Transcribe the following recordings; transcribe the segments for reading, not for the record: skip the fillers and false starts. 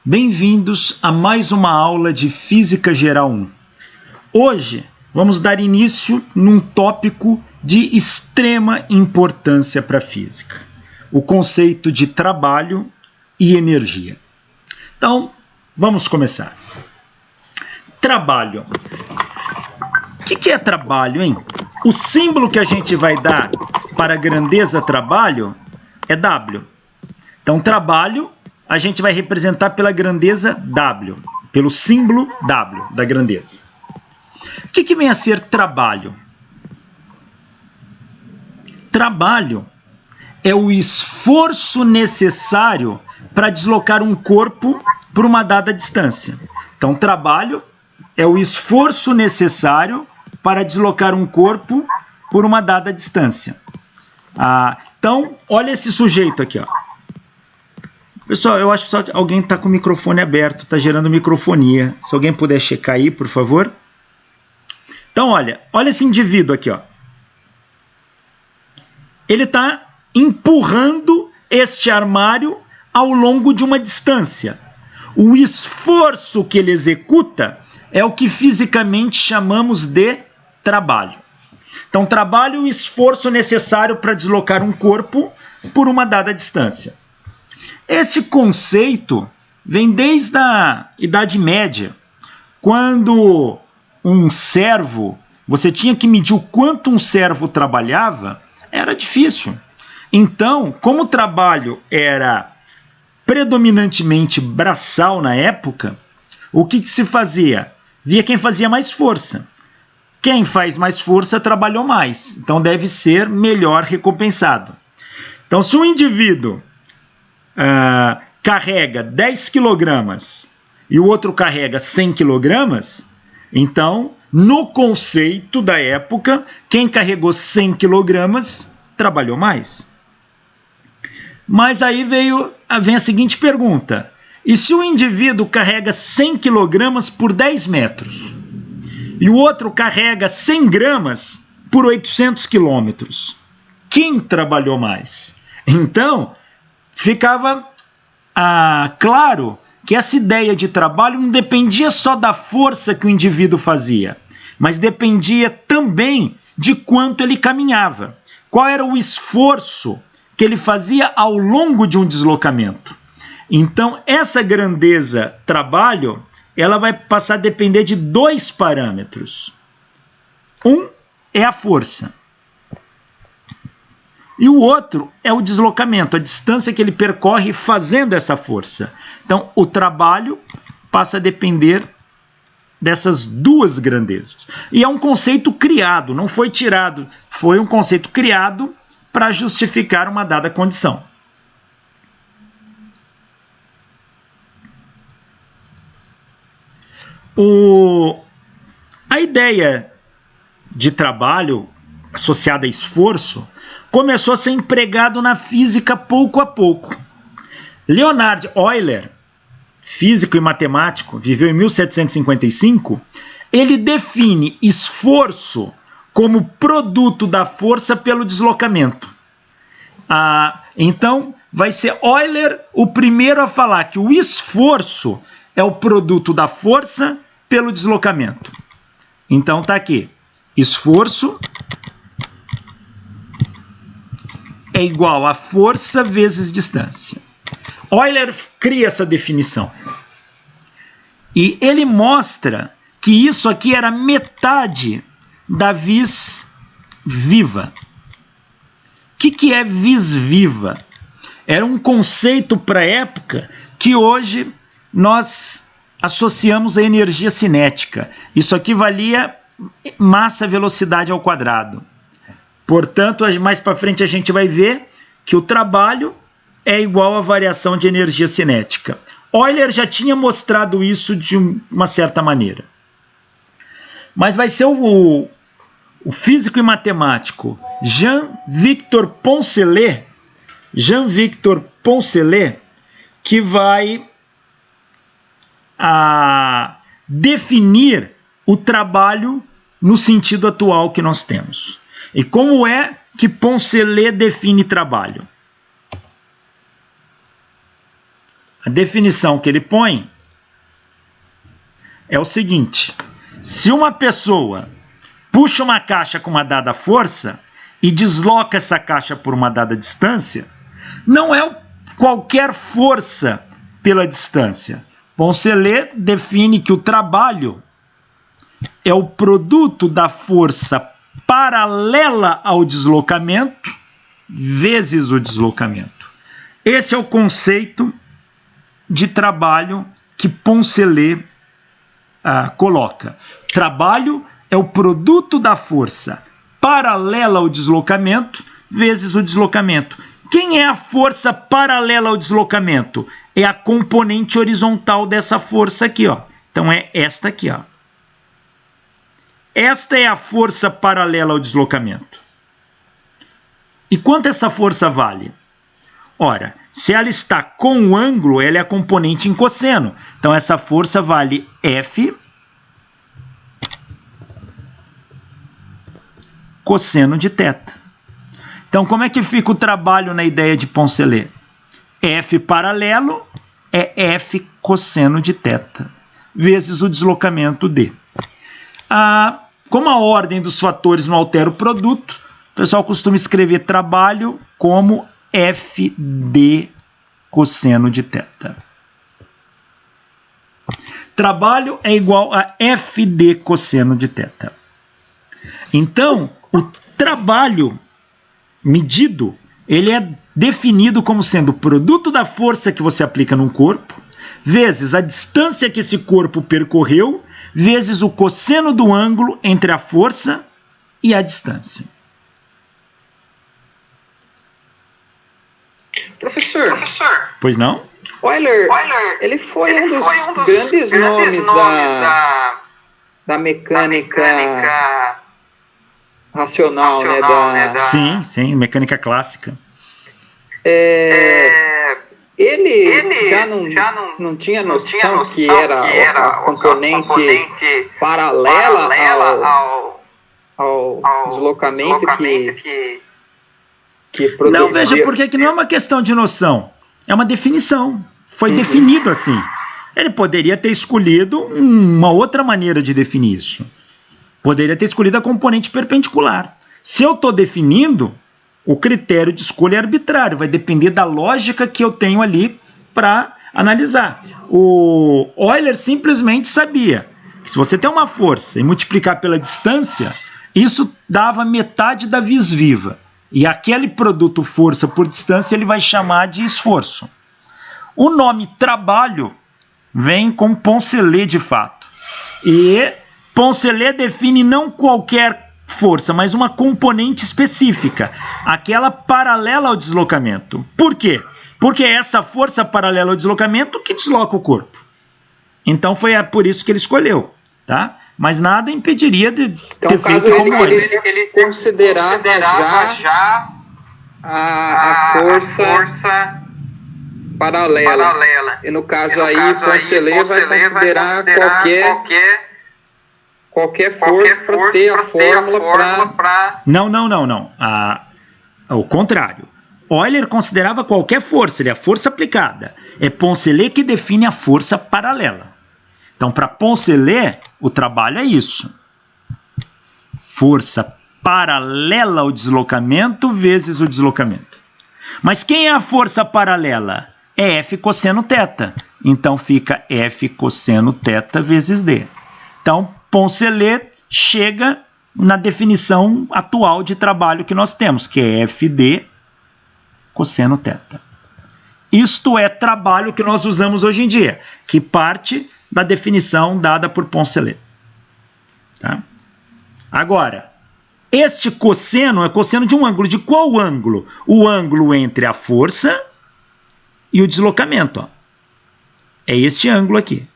Bem-vindos a mais uma aula de Física Geral 1. Hoje vamos dar início num tópico de extrema importância para a física, o conceito de trabalho e energia. Então, vamos começar. Trabalho. O que é trabalho, hein? O símbolo que a gente vai dar para a grandeza trabalho é W. Então, trabalho a gente vai representar pela grandeza W, pelo símbolo W da grandeza. O que vem a ser trabalho? Trabalho é o esforço necessário para deslocar um corpo por uma dada distância. Então, trabalho é o esforço necessário para deslocar um corpo por uma dada distância. Então, olha esse sujeito aqui, ó. Pessoal, eu acho só que alguém está com o microfone aberto, está gerando microfonia. Se alguém puder checar aí, por favor. Então, olha esse indivíduo aqui, ó. Ele está empurrando este armário ao longo de uma distância. O esforço que ele executa é o que fisicamente chamamos de trabalho. Então, trabalho é o esforço necessário para deslocar um corpo por uma dada distância. Esse conceito vem desde a Idade Média, quando um servo, você tinha que medir o quanto um servo trabalhava, era difícil. Então, como o trabalho era predominantemente braçal na época, o que se fazia? Via quem fazia mais força. Quem faz mais força trabalhou mais, então deve ser melhor recompensado. Então, se um indivíduo carrega 10 quilogramas e o outro carrega 100 quilogramas, então, no conceito da época, quem carregou 100 quilogramas trabalhou mais. Mas aí vem a seguinte pergunta: e se o indivíduo carrega 100 quilogramas por 10 metros e o outro carrega 100 gramas por 800 quilômetros? Quem trabalhou mais? Então, ficava claro que essa ideia de trabalho não dependia só da força que o indivíduo fazia, mas dependia também de quanto ele caminhava. Qual era o esforço que ele fazia ao longo de um deslocamento? Então, essa grandeza trabalho, ela vai passar a depender de dois parâmetros. Um é a força. E o outro é o deslocamento, a distância que ele percorre fazendo essa força. Então, o trabalho passa a depender dessas duas grandezas. E é um conceito criado, não foi tirado, foi um conceito criado para justificar uma dada condição. A ideia de trabalho associada a esforço começou a ser empregado na física pouco a pouco. Leonhard Euler, físico e matemático, viveu em 1755, ele define esforço como produto da força pelo deslocamento. Então, vai ser Euler o primeiro a falar que o esforço é o produto da força pelo deslocamento. Então, tá aqui. Esforço é igual a força vezes distância. Euler cria essa definição. E ele mostra que isso aqui era metade da vis viva. O que é vis viva? Era um conceito para a época que hoje nós associamos à energia cinética. Isso aqui valia massa-velocidade ao quadrado. Portanto, mais para frente a gente vai ver que o trabalho é igual à variação de energia cinética. Euler já tinha mostrado isso de uma certa maneira. Mas vai ser o físico e matemático Jean-Victor Poncelet que vai definir o trabalho no sentido atual que nós temos. E como é que Poncelet define trabalho? A definição que ele põe é o seguinte: se uma pessoa puxa uma caixa com uma dada força e desloca essa caixa por uma dada distância, não é qualquer força pela distância. Poncelet define que o trabalho é o produto da força paralela ao deslocamento vezes o deslocamento. Esse é o conceito de trabalho que Poncelet coloca. Trabalho é o produto da força paralela ao deslocamento vezes o deslocamento. Quem é a força paralela ao deslocamento? É a componente horizontal dessa força aqui, ó. Então é esta aqui, ó. Esta é a força paralela ao deslocamento. E quanto essa força vale? Ora, se ela está com o ângulo, ela é a componente em cosseno. Então essa força vale F cosseno de θ. Então, como é que fica o trabalho na ideia de Poncelet? F paralelo é F cosseno de θ, vezes o deslocamento D. Como a ordem dos fatores não altera o produto, o pessoal costuma escrever trabalho como FD cosseno de θ. Trabalho é igual a FD cosseno de θ. Então, o trabalho medido, ele é definido como sendo o produto da força que você aplica num corpo, vezes a distância que esse corpo percorreu, vezes o cosseno do ângulo entre a força e a distância. Professor. Pois não? Euler, ele foi um dos grandes nomes da mecânica racional, né? Sim, mecânica clássica. Ele já não tinha noção que era a componente paralela ao deslocamento que produzia. Não, veja, porque não é uma questão de noção, é uma definição. Foi definido assim. Ele poderia ter escolhido uma outra maneira de definir isso. Poderia ter escolhido a componente perpendicular. Se eu estou definindo, o critério de escolha é arbitrário, vai depender da lógica que eu tenho ali para analisar. O Euler simplesmente sabia que se você tem uma força e multiplicar pela distância, isso dava metade da vis viva. E aquele produto força por distância ele vai chamar de esforço. O nome trabalho vem com Poncelet de fato. E Poncelet define não qualquer força, mas uma componente específica, aquela paralela ao deslocamento. Por quê? Porque é essa força paralela ao deslocamento que desloca o corpo. Então foi por isso que ele escolheu, tá? Mas nada impediria de ter feito como ele considerava já a força paralela. E no caso aí, Poncelet vai considerar qualquer força para ter a fórmula para... Não. O contrário. Euler considerava qualquer força, ele é a força aplicada. É Poncelet que define a força paralela. Então, para Poncelet, o trabalho é isso. Força paralela ao deslocamento vezes o deslocamento. Mas quem é a força paralela? É F cosseno θ. Então, fica F cosseno θ vezes D. Então, Poncelet chega na definição atual de trabalho que nós temos, que é FD cosseno θ. Isto é trabalho que nós usamos hoje em dia, que parte da definição dada por Poncelet. Tá? Agora, este cosseno é cosseno de um ângulo. De qual ângulo? O ângulo entre a força e o deslocamento. Ó. É este ângulo aqui.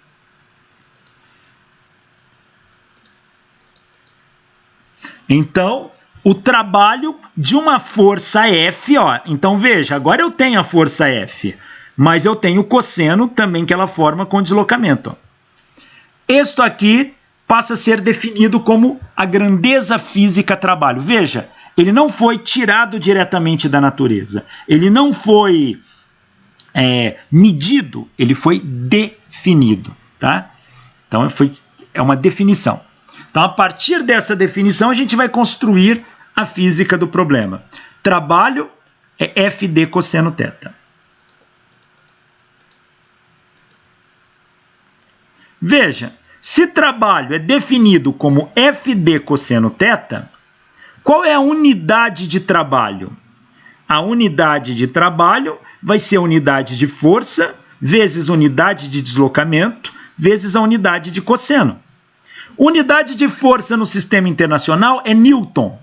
Então, o trabalho de uma força F, ó. Então veja, agora eu tenho a força F, mas eu tenho o cosseno também que ela forma com deslocamento. Ó. Isto aqui passa a ser definido como a grandeza física trabalho. Veja, ele não foi tirado diretamente da natureza. Ele não foi medido, ele foi definido, tá? Então é uma definição. Então, a partir dessa definição, a gente vai construir a física do problema. Trabalho é FD cosseno θ. Veja, se trabalho é definido como FD cosseno θ, qual é a unidade de trabalho? A unidade de trabalho vai ser a unidade de força vezes unidade de deslocamento vezes a unidade de cosseno. Unidade de força no sistema internacional é Newton.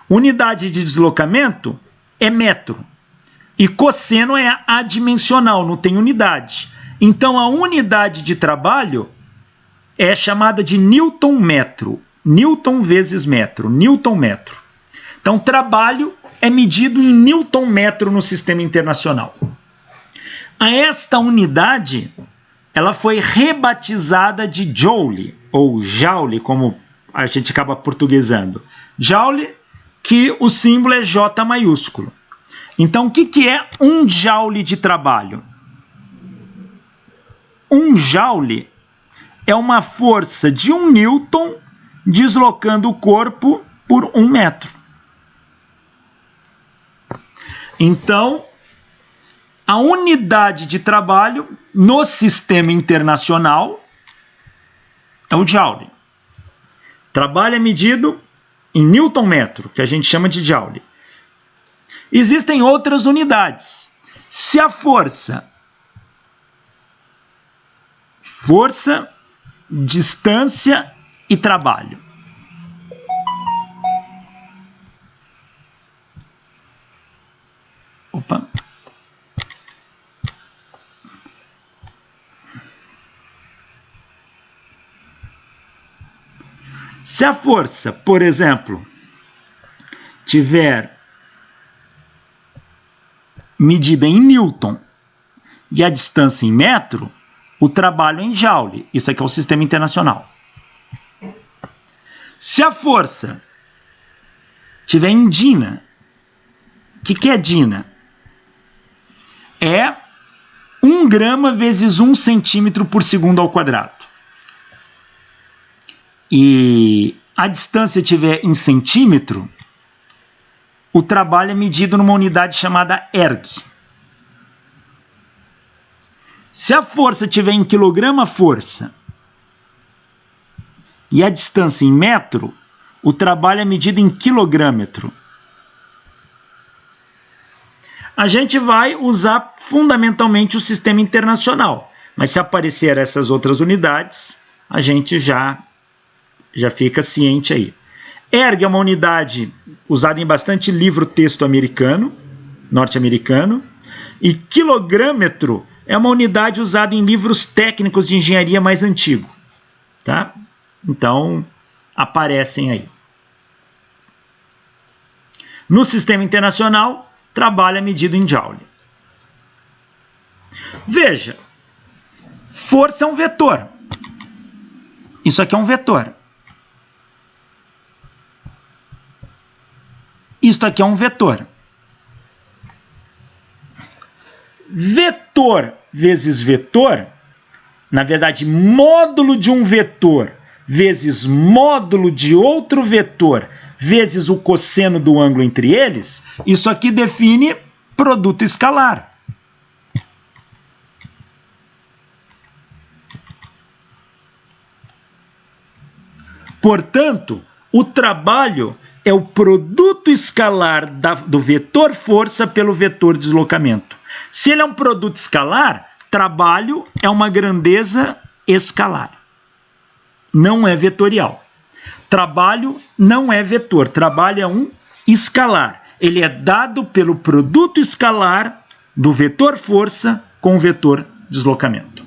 Unidade de deslocamento é metro. E cosseno é adimensional, não tem unidade. Então, a unidade de trabalho é chamada de Newton-metro. Newton vezes metro. Newton-metro. Então, trabalho é medido em Newton-metro no sistema internacional. A esta unidade, ela foi rebatizada de Joule, ou Joule, como a gente acaba portuguesando. Joule, que o símbolo é J maiúsculo. Então, o que é um Joule de trabalho? Um Joule é uma força de 1 Newton deslocando o corpo por 1 metro. Então, a unidade de trabalho no sistema internacional é o Joule. Trabalho é medido em Newton-metro, que a gente chama de Joule. Existem outras unidades. Se a força, distância e trabalho. Opa. Se a força, por exemplo, tiver medida em Newton e a distância em metro, o trabalho é em Joule. Isso aqui é o sistema internacional. Se a força tiver em Dina, o que é Dina? É 1 grama vezes 1 centímetro por segundo ao quadrado. E a distância tiver em centímetro, o trabalho é medido numa unidade chamada erg. Se a força tiver em quilograma-força e a distância em metro, o trabalho é medido em quilogrâmetro. A gente vai usar fundamentalmente o sistema internacional, mas se aparecer essas outras unidades, a gente já fica ciente aí. Erg é uma unidade usada em bastante livro-texto norte-americano, e quilogrâmetro é uma unidade usada em livros técnicos de engenharia mais antigo, tá? Então, aparecem aí. No sistema internacional, trabalho é medido em Joule. Veja, força é um vetor. Isso aqui é um vetor. Isto aqui é um vetor. Vetor vezes vetor, na verdade, módulo de um vetor vezes módulo de outro vetor vezes o cosseno do ângulo entre eles, isso aqui define produto escalar. Portanto, o trabalho é o produto escalar do vetor força pelo vetor deslocamento. Se ele é um produto escalar, trabalho é uma grandeza escalar. Não é vetorial. Trabalho não é vetor. Trabalho é um escalar. Ele é dado pelo produto escalar do vetor força com o vetor deslocamento.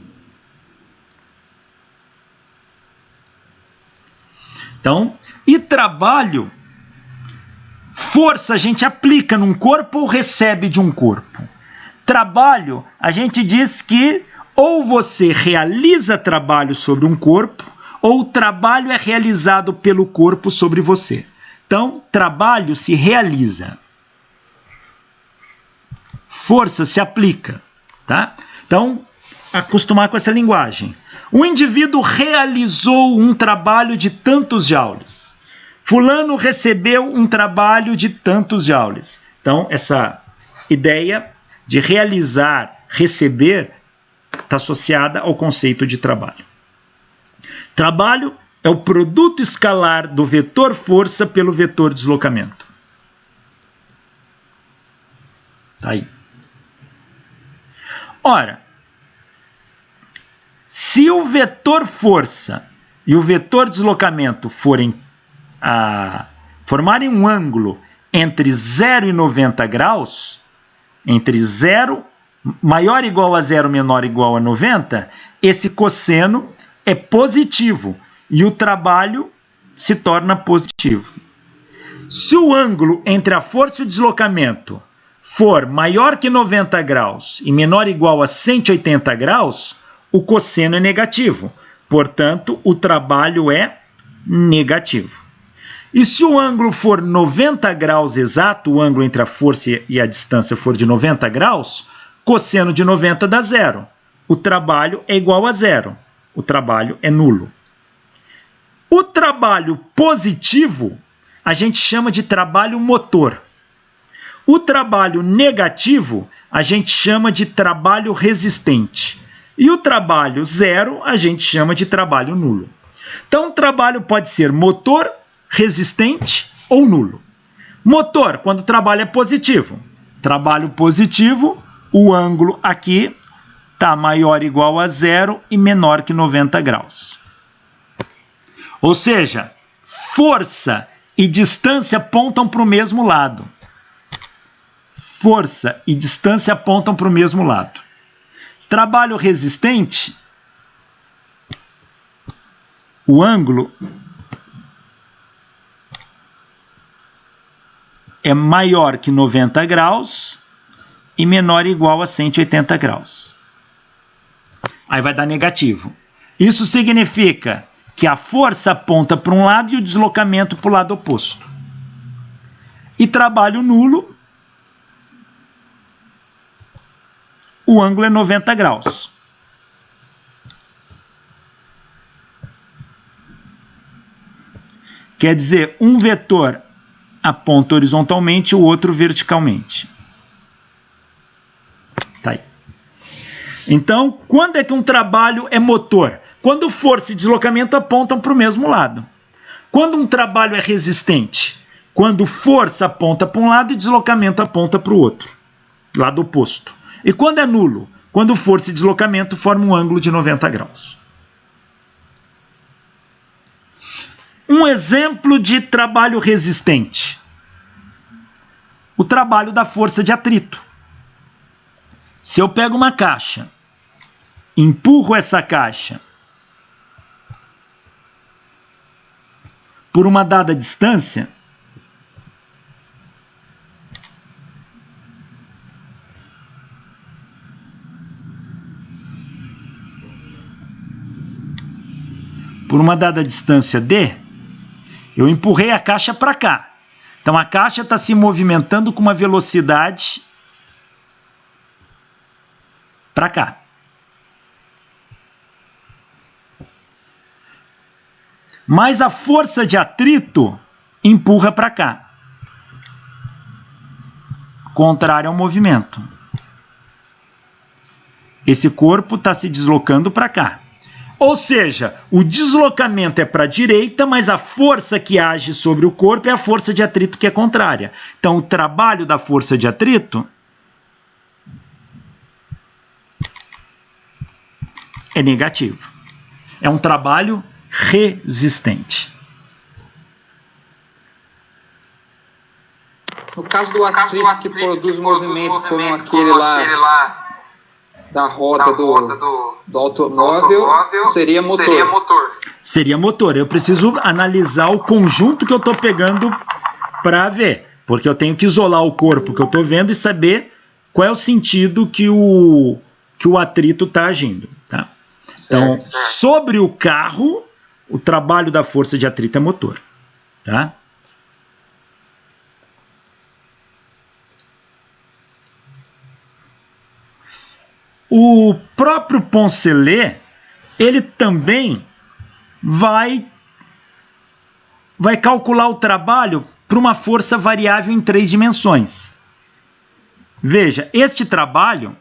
Então, e trabalho, força a gente aplica num corpo ou recebe de um corpo. Trabalho, a gente diz que ou você realiza trabalho sobre um corpo, ou o trabalho é realizado pelo corpo sobre você. Então, trabalho se realiza. Força se aplica. Tá? Então, acostumar com essa linguagem. O indivíduo realizou um trabalho de tantos joules. Fulano recebeu um trabalho de tantos joules. Então, essa ideia de realizar, receber, está associada ao conceito de trabalho. Trabalho é o produto escalar do vetor força pelo vetor deslocamento. Tá aí. Ora, se o vetor força e o vetor deslocamento formarem um ângulo entre 0 e 90 graus, entre 0, maior ou igual a 0, menor ou igual a 90, esse cosseno é positivo e o trabalho se torna positivo. Se o ângulo entre a força e o deslocamento for maior que 90 graus e menor ou igual a 180 graus, o cosseno é negativo. Portanto, o trabalho é negativo. E se o ângulo for 90 graus exato, o ângulo entre a força e a distância for de 90 graus, cosseno de 90 dá zero. O trabalho é igual a zero. O trabalho é nulo. O trabalho positivo a gente chama de trabalho motor. O trabalho negativo a gente chama de trabalho resistente. E o trabalho zero a gente chama de trabalho nulo. Então, o trabalho pode ser motor, resistente ou nulo. Motor, quando o trabalho é positivo. Trabalho positivo, o ângulo aqui está maior ou igual a zero e menor que 90 graus. Ou seja, força e distância apontam para o mesmo lado. Força e distância apontam para o mesmo lado. Trabalho resistente, o ângulo é maior que 90 graus e menor ou igual a 180 graus. Aí vai dar negativo. Isso significa que a força aponta para um lado e o deslocamento para o lado oposto. E trabalho nulo, o ângulo é 90 graus. Quer dizer, um vetor aponta horizontalmente, o outro verticalmente. Tá aí. Então, quando é que um trabalho é motor? Quando força e deslocamento apontam para o mesmo lado. Quando um trabalho é resistente? Quando força aponta para um lado e deslocamento aponta para o outro, lado oposto. E quando é nulo? Quando força e deslocamento formam um ângulo de 90 graus. Um exemplo de trabalho resistente. O trabalho da força de atrito. Se eu pego uma caixa, empurro essa caixa por uma dada distância, D, eu empurrei a caixa para cá. Então a caixa está se movimentando com uma velocidade para cá. Mas a força de atrito empurra para cá. Contrário ao movimento. Esse corpo está se deslocando para cá. Ou seja, o deslocamento é para a direita, mas a força que age sobre o corpo é a força de atrito que é contrária. Então, o trabalho da força de atrito é negativo. É um trabalho resistente. No caso do atrito que produz movimento como aquele lá da roda do automóvel, seria motor. Seria motor. Eu preciso analisar o conjunto que eu estou pegando para ver. Porque eu tenho que isolar o corpo que eu estou vendo e saber qual é o sentido que o atrito está agindo. Tá? Então, sobre o carro, o trabalho da força de atrito é motor. Tá? o próprio Poncelet, ele também vai calcular o trabalho para uma força variável em 3 dimensões. Veja, este trabalho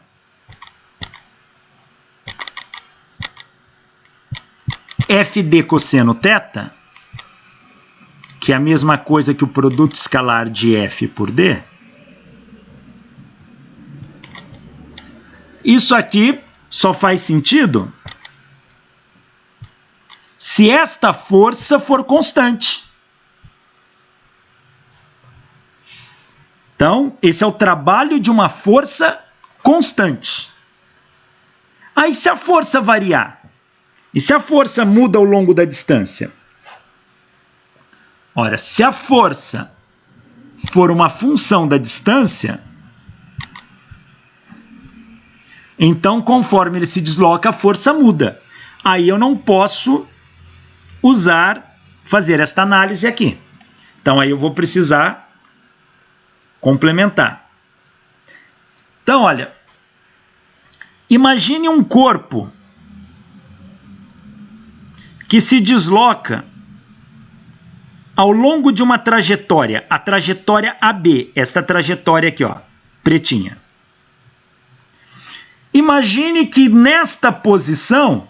FD cosseno θ, que é a mesma coisa que o produto escalar de F por D, isso aqui só faz sentido se esta força for constante. Então, esse é o trabalho de uma força constante. Aí, se a força variar, e se a força muda ao longo da distância? Ora, se a força for uma função da distância, então, conforme ele se desloca, a força muda. Aí eu não posso fazer esta análise aqui. Então, aí eu vou precisar complementar. Então, olha, imagine um corpo que se desloca ao longo de uma trajetória, a trajetória AB, esta trajetória aqui, ó, pretinha. Imagine que nesta posição,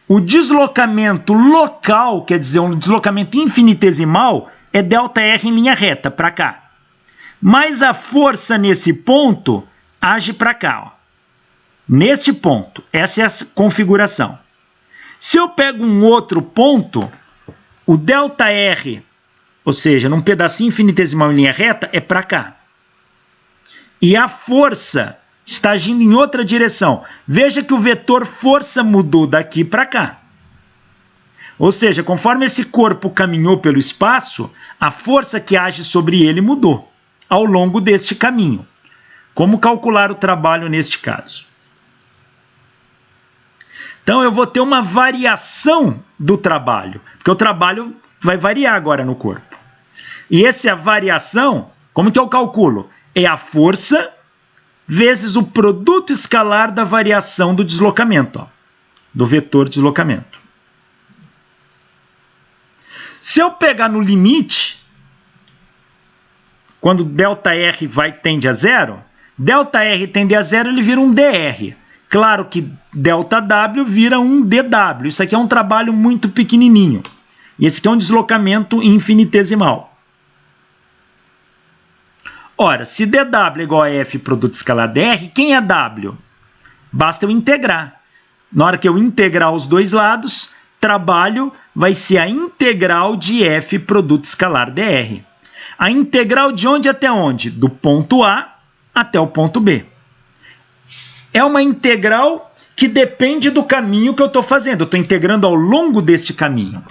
o deslocamento local, quer dizer, um deslocamento infinitesimal, é ΔR em linha reta, para cá. Mas a força nesse ponto age para cá, ó. Neste ponto, essa é a configuração. Se eu pego um outro ponto, o ΔR, ou seja, num pedacinho infinitesimal em linha reta, é para cá. E a força está agindo em outra direção. Veja que o vetor força mudou daqui para cá. Ou seja, conforme esse corpo caminhou pelo espaço, a força que age sobre ele mudou ao longo deste caminho. Como calcular o trabalho neste caso? Então, eu vou ter uma variação do trabalho, porque o trabalho vai variar agora no corpo. E essa variação, como que eu calculo? É a força vezes o produto escalar da variação do deslocamento, ó, do vetor deslocamento. Se eu pegar no limite, quando ΔR tende a zero, ΔR tende a zero, ele vira um DR. Claro que ΔW vira um DW. Isso aqui é um trabalho muito pequenininho. E esse aqui é um deslocamento infinitesimal. Ora, se DW é igual a F produto escalar DR, quem é W? Basta eu integrar. Na hora que eu integrar os dois lados, trabalho vai ser a integral de F produto escalar DR. A integral de onde até onde? Do ponto A até o ponto B. É uma integral que depende do caminho que eu estou fazendo. Eu estou integrando ao longo deste caminho.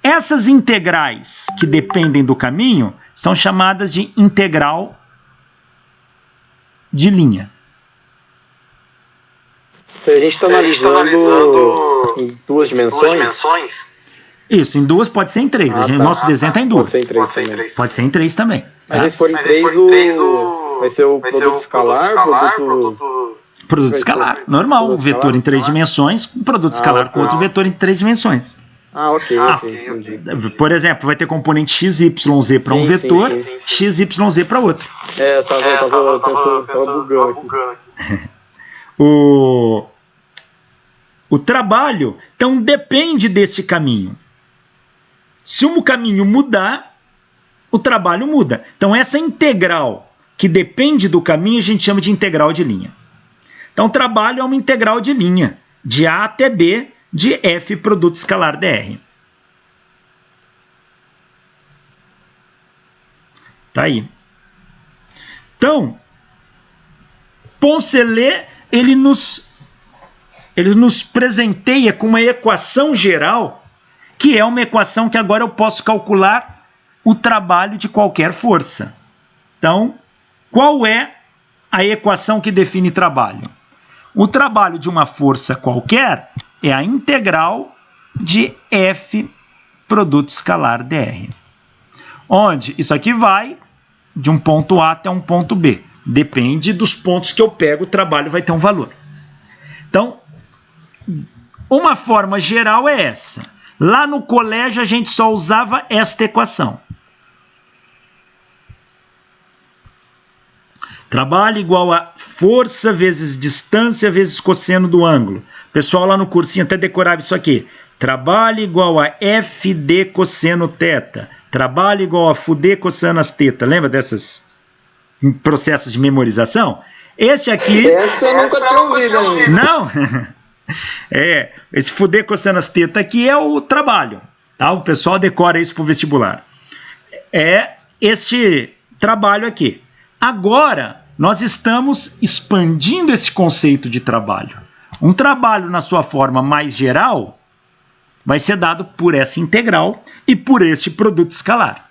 Essas integrais que dependem do caminho são chamadas de integral de linha. Se a gente está analisando em 2 dimensões... Isso, em 2, pode ser em 3. Nosso desenho está em 2. Pode ser em 3 também. Mas se for em 3, vai ser o produto escalar, produto escalar, normal. Produto vetor escalar? Em 3 dimensões, produto escalar com outro vetor em 3 dimensões. Ok. Por exemplo, vai ter componente XYZ para um vetor, XYZ para outro. Eu tava bugando aqui. O trabalho, então, depende desse caminho. Se um caminho mudar, o trabalho muda. Então, essa integral que depende do caminho, a gente chama de integral de linha. Então, o trabalho é uma integral de linha, de A até B, de F produto escalar DR. Tá aí. Então, Poncelet, ele nos presenteia com uma equação geral, que é uma equação que agora eu posso calcular o trabalho de qualquer força. Então, qual é a equação que define trabalho? O trabalho de uma força qualquer é a integral de F produto escalar DR. Onde isso aqui vai de um ponto A até um ponto B. Depende dos pontos que eu pego, o trabalho vai ter um valor. Então, uma forma geral é essa. Lá no colégio a gente só usava esta equação. Trabalho igual a força vezes distância vezes cosseno do ângulo. O pessoal lá no cursinho até decorava isso aqui. Trabalho igual a FD cosseno θ. Trabalho igual a FUD cossanas θ. Lembra desses processos de memorização? Esse aqui... Essa eu nunca tinha ouvido ainda. Não? Esse FUD cossanas θ aqui é o trabalho. Tá? O pessoal decora isso para o vestibular. É este trabalho aqui. Agora, nós estamos expandindo esse conceito de trabalho. Um trabalho, na sua forma mais geral, vai ser dado por essa integral e por este produto escalar.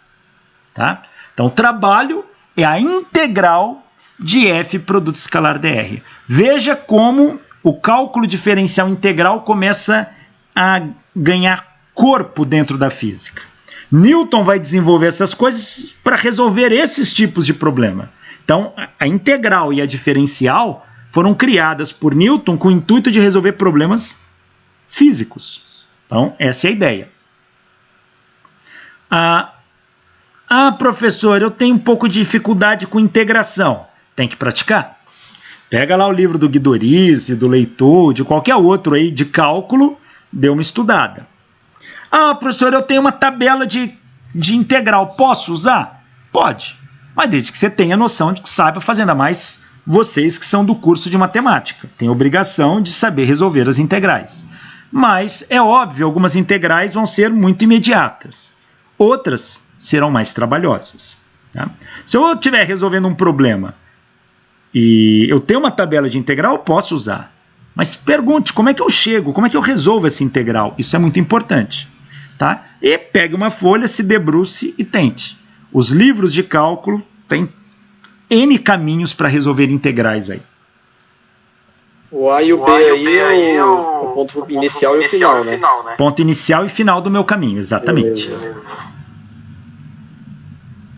Tá? Então, trabalho é a integral de f produto escalar dr. Veja como o cálculo diferencial integral começa a ganhar corpo dentro da física. Newton vai desenvolver essas coisas para resolver esses tipos de problema. Então, a integral e a diferencial foram criadas por Newton com o intuito de resolver problemas físicos. Então, essa é a ideia. Professor, eu tenho um pouco de dificuldade com integração. Tem que praticar. Pega lá o livro do Guidorize, do Leitor, de qualquer outro aí de cálculo, dê uma estudada. Professor, eu tenho uma tabela de integral. Posso usar? Pode. Mas desde que você tenha noção de que saiba fazer, ainda mais vocês que são do curso de matemática. Tem obrigação de saber resolver as integrais. Mas é óbvio, algumas integrais vão ser muito imediatas. Outras serão mais trabalhosas. Tá? Se eu estiver resolvendo um problema e eu tenho uma tabela de integral, eu posso usar. Mas pergunte, como é que eu chego? Como é que eu resolvo essa integral? Isso é muito importante. Tá? E pegue uma folha, se debruce e tente. Os livros de cálculo têm N caminhos para resolver integrais aí. O A e o B aí é o ponto inicial e o final, né? Ponto inicial e final do meu caminho, exatamente. Beleza.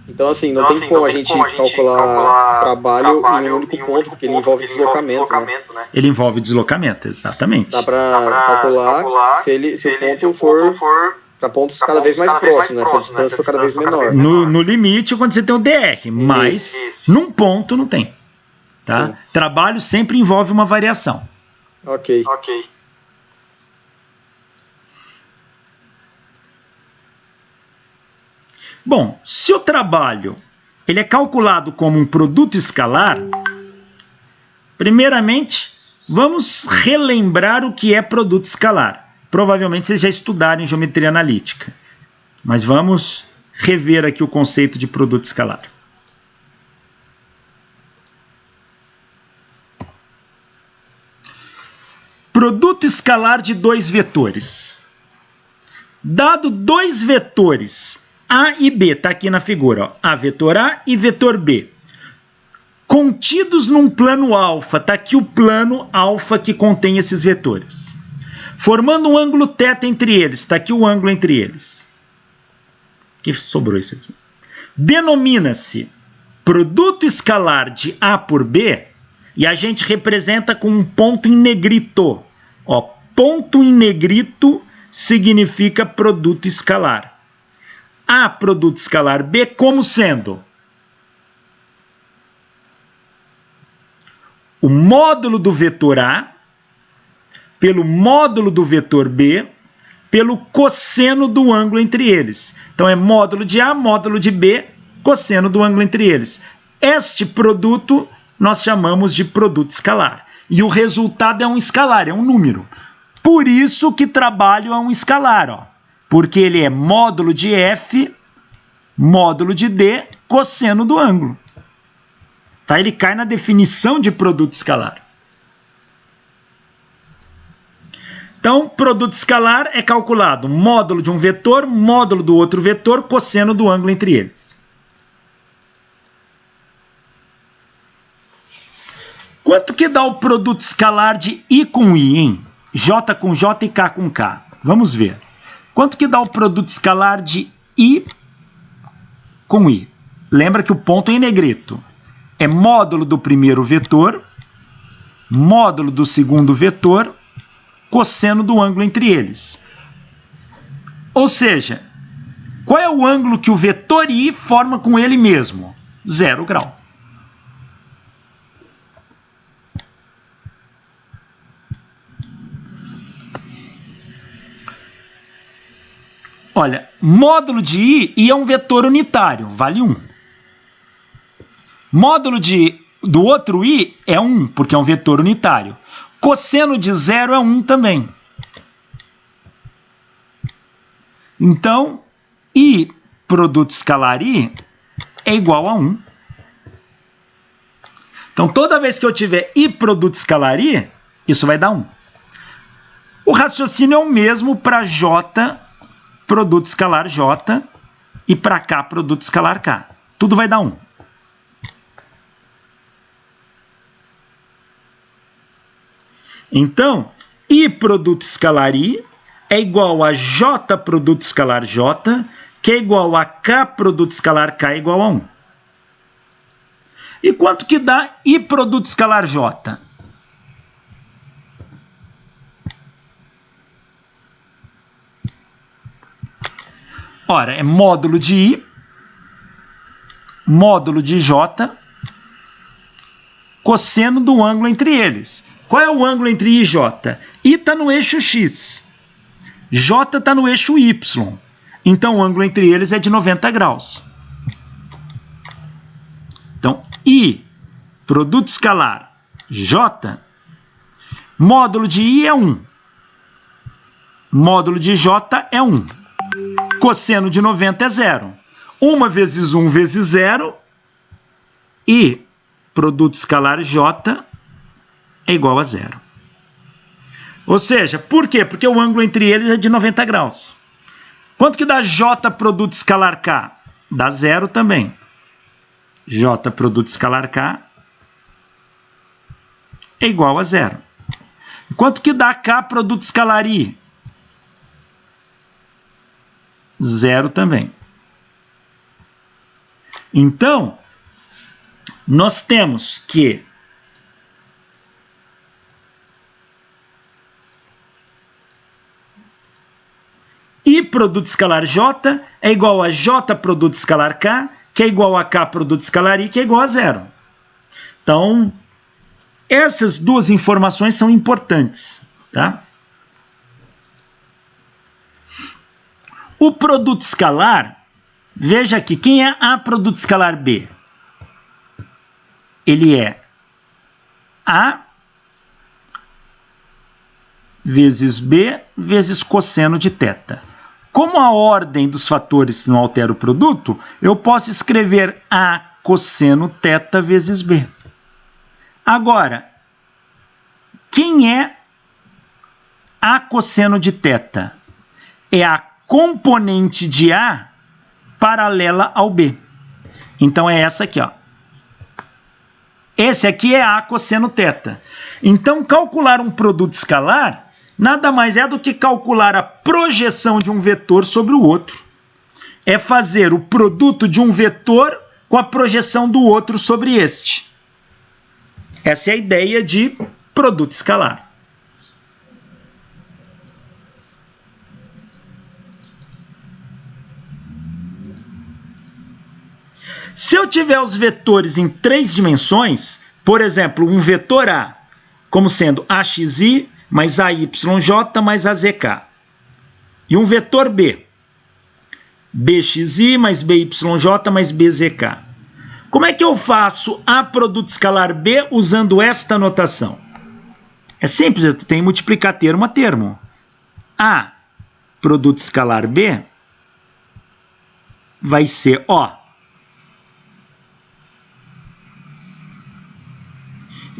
Então, assim, não tem como a gente calcular trabalho em um único ponto, porque ele envolve deslocamento, né? Ele envolve deslocamento, exatamente. Dá para calcular se o ponto for para pontos cada vez mais próximos, né? Se a distância for cada vez menor. No limite, quando você tem o dr, mas num ponto não tem. Tá? Trabalho sempre envolve uma variação. Ok. Bom, se o trabalho ele é calculado como um produto escalar, primeiramente, vamos relembrar o que é produto escalar. Provavelmente vocês já estudaram em geometria analítica, mas vamos rever aqui o conceito de produto escalar. Produto escalar de dois vetores. Dado dois vetores, A e B, está aqui na figura, ó, A vetor A e vetor B, contidos num plano alfa, está aqui o plano alfa que contém esses vetores, formando um ângulo θ entre eles, está aqui o ângulo entre eles. Que sobrou isso aqui. Denomina-se produto escalar de A por B, e a gente representa com um ponto em negrito. Ó, ponto em negrito significa produto escalar. A produto escalar B como sendo o módulo do vetor A pelo módulo do vetor B pelo cosseno do ângulo entre eles. Então é módulo de A, módulo de B, cosseno do ângulo entre eles. Este produto nós chamamos de produto escalar. E o resultado é um escalar, é um número. Por isso que trabalho é um escalar, ó, porque ele é módulo de F, módulo de D, cosseno do ângulo. Tá? Ele cai na definição de produto escalar. Então, produto escalar é calculado módulo de um vetor, módulo do outro vetor, cosseno do ângulo entre eles. Quanto que dá o produto escalar de I com I, hein? J com J e K com K. Vamos ver. Quanto que dá o produto escalar de I com I? Lembra que o ponto é em negrito. É módulo do primeiro vetor módulo do segundo vetor, cosseno do ângulo entre eles. Ou seja, qual é o ângulo que o vetor I forma com ele mesmo? 0 grau. Olha, módulo de I é um vetor unitário, vale 1. Módulo do outro I é 1, porque é um vetor unitário. Cosseno de 0 é 1 também. Então, I produto escalar I é igual a 1. Então, toda vez que eu tiver I produto escalar I, isso vai dar 1. O raciocínio é o mesmo para J produto escalar J e para K produto escalar K. Tudo vai dar 1. Então, I produto escalar I é igual a J produto escalar J, que é igual a K produto escalar K igual a 1. E quanto que dá I produto escalar J? Ora, é módulo de I, módulo de J, cosseno do ângulo entre eles. Qual é o ângulo entre I e J? I está no eixo X, J está no eixo Y. Então, o ângulo entre eles é de 90 graus. Então, I, produto escalar J, módulo de I é 1. Módulo de J é 1. Cosseno de 90 é 0. 1 vezes 1 vezes 0. I, produto escalar J, é igual a 0. Ou seja, por quê? Porque o ângulo entre eles é de 90 graus. Quanto que dá J produto escalar K? Dá 0 também. J produto escalar K é igual a 0. Quanto que dá K produto escalar I? 0 também. Então, nós temos que I produto escalar J é igual a J produto escalar K, que é igual a K produto escalar I, que é igual a 0. Então, essas duas informações são importantes, tá? O produto escalar, veja aqui, quem é A produto escalar B? Ele é A vezes B vezes cosseno de θ. Como a ordem dos fatores não altera o produto, eu posso escrever A cosseno θ vezes B. Agora, quem é A cosseno de θ? É a componente de A paralela ao B. Então, é essa aqui, ó. Esse aqui é A cosseno θ. Então, calcular um produto escalar nada mais é do que calcular a projeção de um vetor sobre o outro. É fazer o produto de um vetor com a projeção do outro sobre este. Essa é a ideia de produto escalar. Se eu tiver os vetores em 3 dimensões, por exemplo, um vetor A, como sendo AXI mais AYJ mais AZK, e um vetor B, BXI mais BYJ mais BZK. Como é que eu faço A produto escalar B usando esta notação? É simples, eu tenho que multiplicar termo a termo. A produto escalar B vai ser, ó,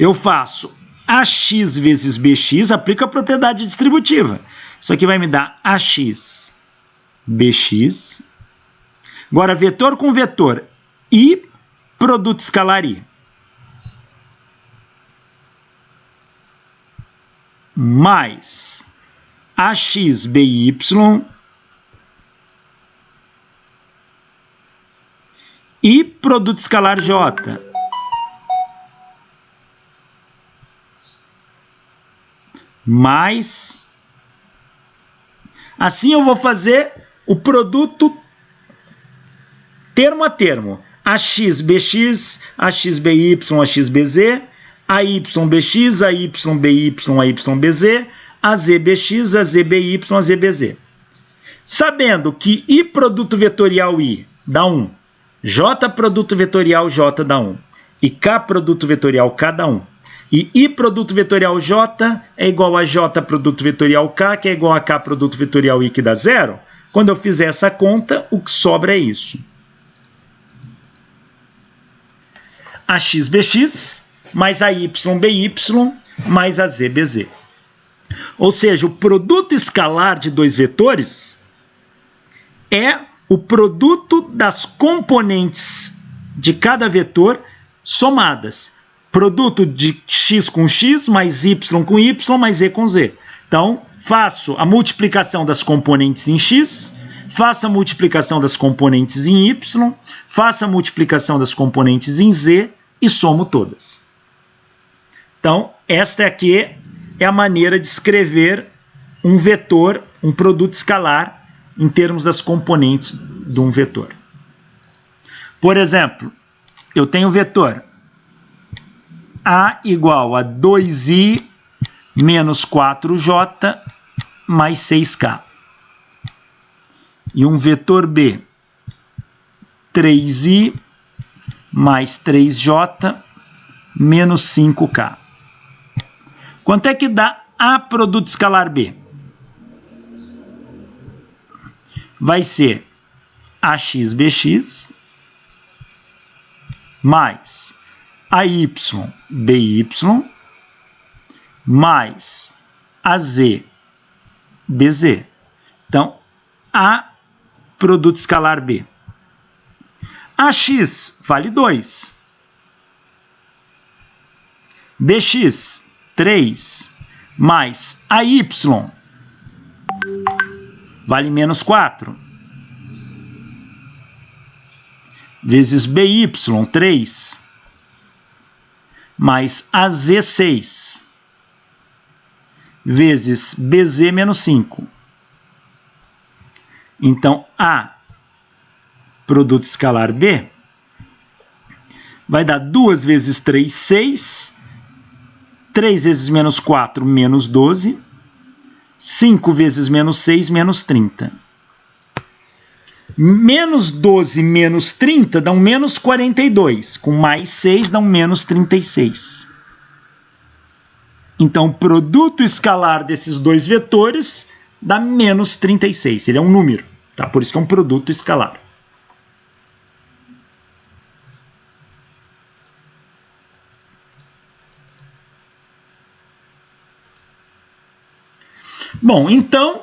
eu faço AX vezes BX, aplico a propriedade distributiva. Isso aqui vai me dar AX, BX. Agora, vetor com vetor, I produto escalar I. Mais AX, BY. I produto escalar J. mais... Assim eu vou fazer o produto termo a termo. AXBX, AXBY, AXBZ, AYBX, AYBY, AYBZ, AZBX, AZBY, AZBZ. Sabendo que I produto vetorial I dá 1, J produto vetorial J dá 1, e K produto vetorial K dá 1. E I produto vetorial J é igual a J produto vetorial K, que é igual a K produto vetorial I, que dá 0. Quando eu fizer essa conta, o que sobra é isso. AXBX mais AYBY mais AZBZ. Ou seja, o produto escalar de dois vetores é o produto das componentes de cada vetor somadas. Produto de x com x, mais y com y, mais z com z. Então, faço a multiplicação das componentes em x, faço a multiplicação das componentes em y, faço a multiplicação das componentes em z e somo todas. Então, esta aqui é a maneira de escrever um vetor, um produto escalar, em termos das componentes de um vetor. Por exemplo, eu tenho o vetor A igual a 2i menos 4j mais 6k. E um vetor B, 3i mais 3j menos 5k. Quanto é que dá A produto escalar B? Vai ser AXBX mais AYBY mais AZBZ. Então, A produto escalar B. AX vale 2. BX, 3. Mais AY vale menos 4. Vezes BY, 3. Mais AZ, 6. Vezes BZ, menos 5. Então, A produto escalar B vai dar 2 vezes 3, 6. 3 vezes menos 4, menos 12. 5 vezes menos 6, menos 30. Menos 12 menos 30 dá um menos 42. Com mais 6 dá um menos 36. Então, o produto escalar desses dois vetores dá menos 36. Ele é um número, tá? Por isso que é um produto escalar. Bom, então,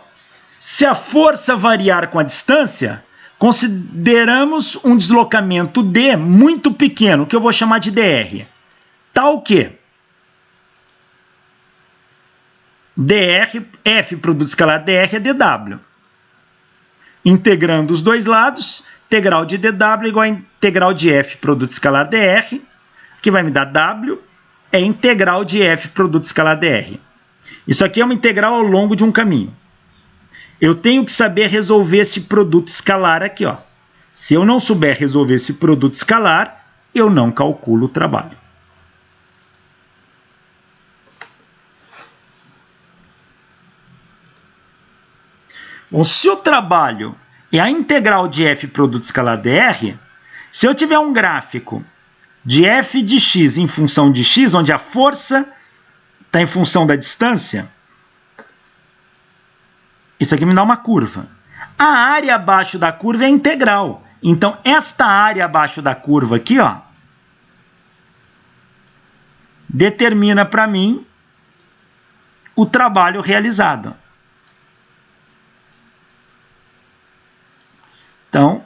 se a força variar com a distância, consideramos um deslocamento D muito pequeno, que eu vou chamar de dr. Tal que dr, F produto escalar dr é dw. Integrando os dois lados, integral de dw é igual a integral de F produto escalar dr, que vai me dar W, é integral de F produto escalar dr. Isso aqui é uma integral ao longo de um caminho. Eu tenho que saber resolver esse produto escalar aqui, ó. Se eu não souber resolver esse produto escalar, eu não calculo o trabalho. Bom, se o trabalho é a integral de F produto escalar dr, se eu tiver um gráfico de F de x em função de x, onde a força está em função da distância, isso aqui me dá uma curva. A área abaixo da curva é a integral. Então, esta área abaixo da curva aqui, ó, determina para mim o trabalho realizado. Então,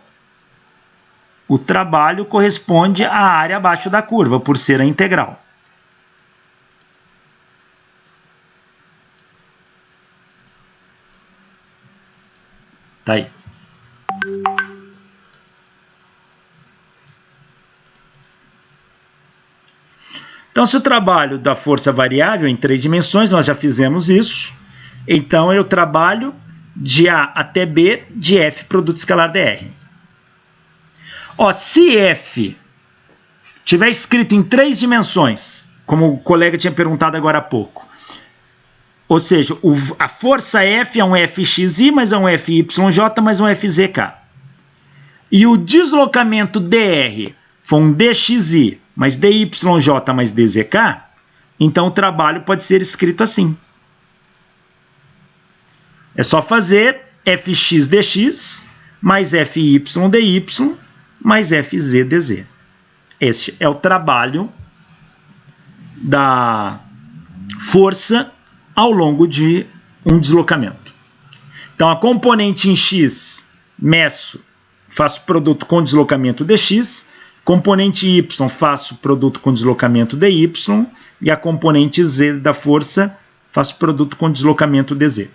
o trabalho corresponde à área abaixo da curva, por ser a integral. Tá aí. Então, Então, se o trabalho da força variável em 3 dimensões, nós já fizemos isso, então eu trabalho de A até B de F produto escalar dr. Ó, se F tiver escrito em 3 dimensões, como o colega tinha perguntado agora há pouco, ou seja, a força F é um Fxi mais é um Fyj mais um Fzk. E o deslocamento dr for um dxi mais dyj mais dzk, então o trabalho pode ser escrito assim. É só fazer Fx dx mais Fy dy mais Fz dz. Este é o trabalho da força ao longo de um deslocamento. Então, a componente em x, meço, faço produto com deslocamento dx, componente y, faço produto com deslocamento dy, e a componente z da força, faço produto com deslocamento dz.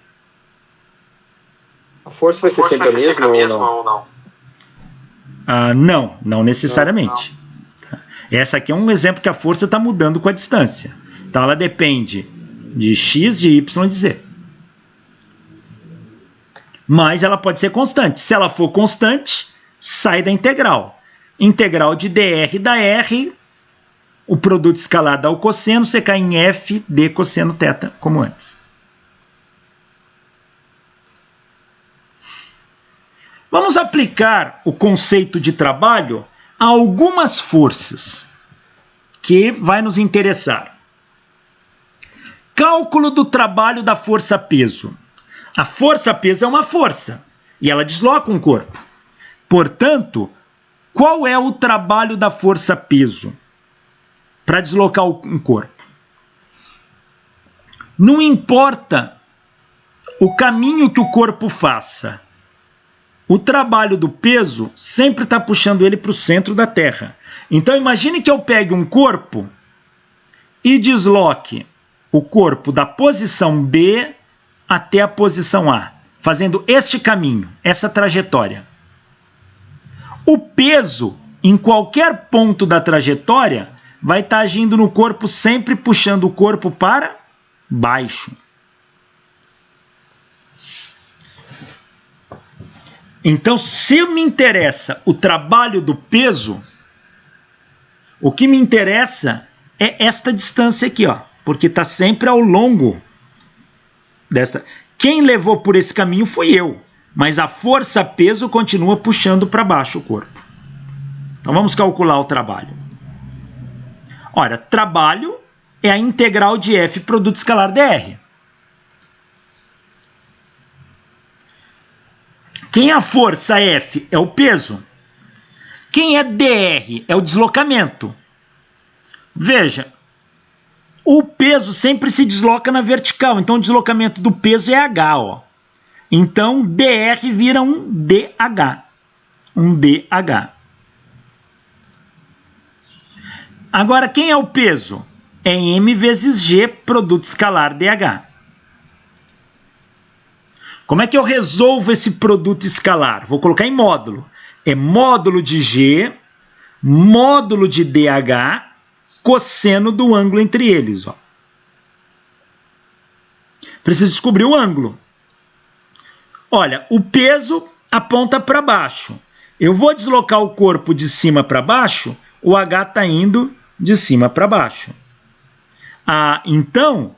A força vai ser sempre a mesma ou não? Não necessariamente. Não. Essa aqui é um exemplo que a força está mudando com a distância. Então, ela depende de x, de y e de z. Mas ela pode ser constante. Se ela for constante, sai da integral. Integral de dr dá r, o produto escalar dá o cosseno, você cai em f d cosseno θ, como antes. Vamos aplicar o conceito de trabalho a algumas forças que vai nos interessar. Cálculo do trabalho da força-peso. A força-peso é uma força e ela desloca um corpo. Portanto, qual é o trabalho da força-peso para deslocar um corpo? Não importa o caminho que o corpo faça. O trabalho do peso sempre está puxando ele para o centro da Terra. Então, imagine que eu pegue um corpo e desloque o corpo da posição B até a posição A, fazendo este caminho, essa trajetória. O peso, em qualquer ponto da trajetória, vai estar agindo no corpo, sempre puxando o corpo para baixo. Então, se me interessa o trabalho do peso, o que me interessa é esta distância aqui, ó, porque está sempre ao longo desta. Quem levou por esse caminho foi eu, mas a força-peso continua puxando para baixo o corpo. Então, vamos calcular o trabalho. Ora, trabalho é a integral de F produto escalar dr. Quem é a força F? É o peso. Quem é dr? É o deslocamento. Veja, o peso sempre se desloca na vertical, então o deslocamento do peso é H. Ó. Então, dr vira um dH. Um dH. Agora, quem é o peso? É m vezes g, produto escalar dH. Como é que eu resolvo esse produto escalar? Vou colocar em módulo. É módulo de G, módulo de DH, cosseno do ângulo entre eles. Ó. Preciso descobrir o ângulo. Olha, o peso aponta para baixo. Eu vou deslocar o corpo de cima para baixo, o H está indo de cima para baixo. Então,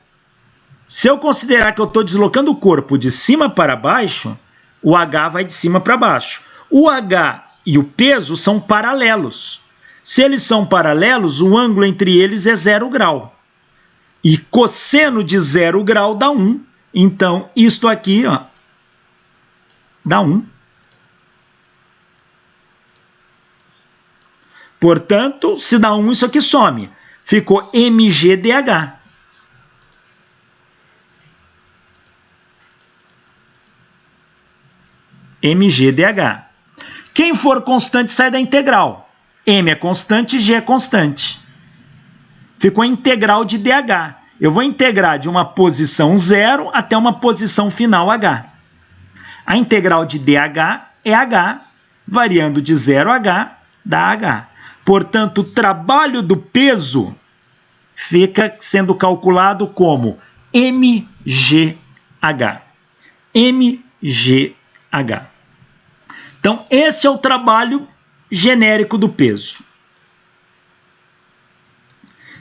se eu considerar que eu estou deslocando o corpo de cima para baixo, o H vai de cima para baixo. O H e o peso são paralelos. Se eles são paralelos, o ângulo entre eles é 0 grau. E cosseno de 0 grau dá 1. Então, isto aqui ó, dá 1. Portanto, se dá 1, isso aqui some. Ficou mgdh. mgdh. Quem for constante sai da integral. M é constante, G é constante. Ficou a integral de dH. Eu vou integrar de uma posição 0 até uma posição final H. A integral de dH é H, variando de 0 a H, dá H. Portanto, o trabalho do peso fica sendo calculado como mgh. mgh. Então, esse é o trabalho genérico do peso.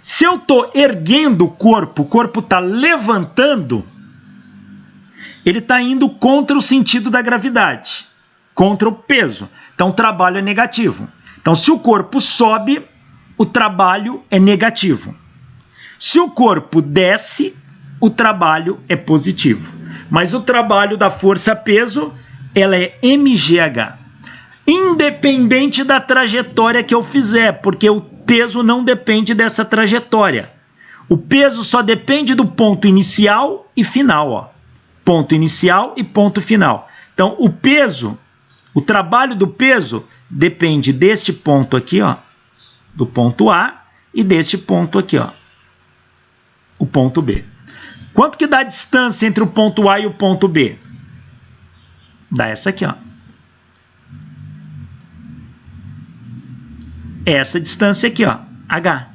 Se eu estou erguendo o corpo está levantando, ele está indo contra o sentido da gravidade, contra o peso. Então, o trabalho é negativo. Então, se o corpo sobe, o trabalho é negativo. Se o corpo desce, o trabalho é positivo. Mas o trabalho da força-peso, ela é mgh. Independente da trajetória que eu fizer, porque o peso não depende dessa trajetória. O peso só depende do ponto inicial e final, ó. Ponto inicial e ponto final. Então, o peso, o trabalho do peso depende deste ponto aqui, ó, do ponto A, e deste ponto aqui, ó, o ponto B. Quanto que dá a distância entre o ponto A e o ponto B? Dá essa aqui, ó. Essa distância aqui, ó, H.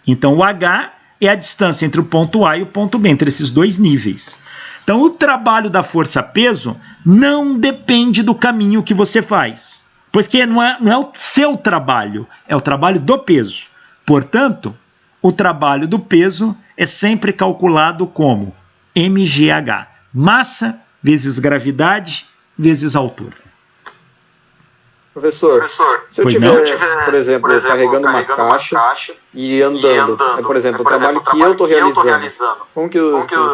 Então, o H é a distância entre o ponto A e o ponto B, entre esses dois níveis. Então, o trabalho da força-peso não depende do caminho que você faz, pois que não é o seu trabalho, é o trabalho do peso. Portanto, o trabalho do peso é sempre calculado como mgh, massa vezes gravidade vezes altura. Professor, se eu tiver, por exemplo, carregando uma caixa e andando, por exemplo, o trabalho que eu estou realizando, como que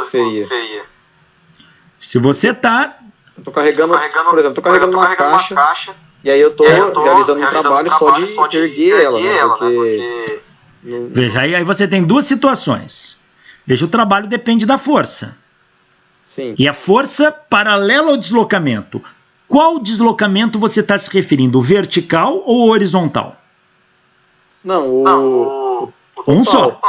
seria? Se você está... Estou carregando, por exemplo, estou carregando uma caixa e aí eu estou realizando um trabalho só de erguer ela, né? Porque... Veja, aí você tem duas situações. Veja, o trabalho depende da força. Sim. E a força paralela ao deslocamento. Qual deslocamento você está se referindo? O vertical ou o horizontal? Não, o um só.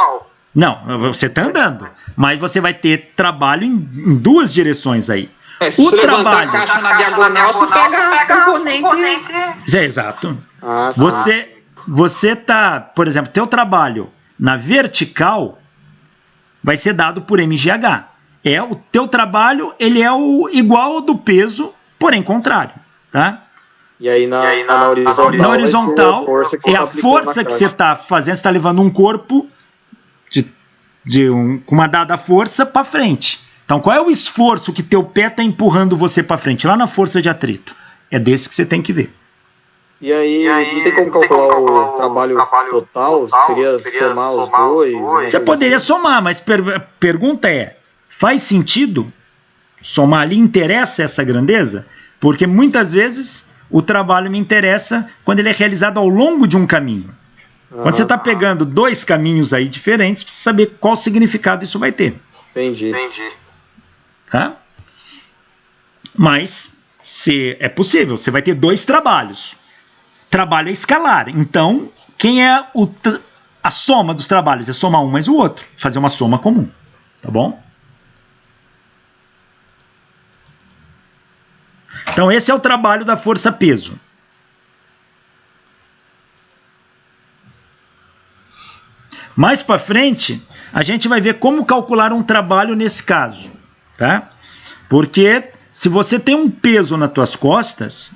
Não, você está andando. Mas você vai ter trabalho em duas direções aí. Se o você trabalho... levantar a caixa na diagonal, você pega o componente. É, exato. Você está, por exemplo, teu trabalho na vertical vai ser dado por mgh. O teu trabalho, ele é igual ao do peso, porém contrário, tá? E aí na horizontal é a força que você está fazendo, você está levando um corpo com uma dada força para frente. Então, qual é o esforço que teu pé está empurrando você para frente? Lá na força de atrito. É desse que você tem que ver. E aí não tem como calcular o trabalho total? Seria somar os dois? Você poderia somar, mas pergunta é, faz sentido somar ali? Interessa essa grandeza? Porque muitas vezes o trabalho me interessa quando ele é realizado ao longo de um caminho. Quando você está pegando dois caminhos aí diferentes, precisa saber qual significado isso vai ter. Entendi. Tá? Mas se é possível, você vai ter dois trabalhos. Trabalho é escalar. Então, quem é a soma dos trabalhos? É somar um mais o outro. Fazer uma soma comum. Tá bom? Então, esse é o trabalho da força-peso. Mais para frente, a gente vai ver como calcular um trabalho nesse caso, tá? Porque se você tem um peso nas tuas costas,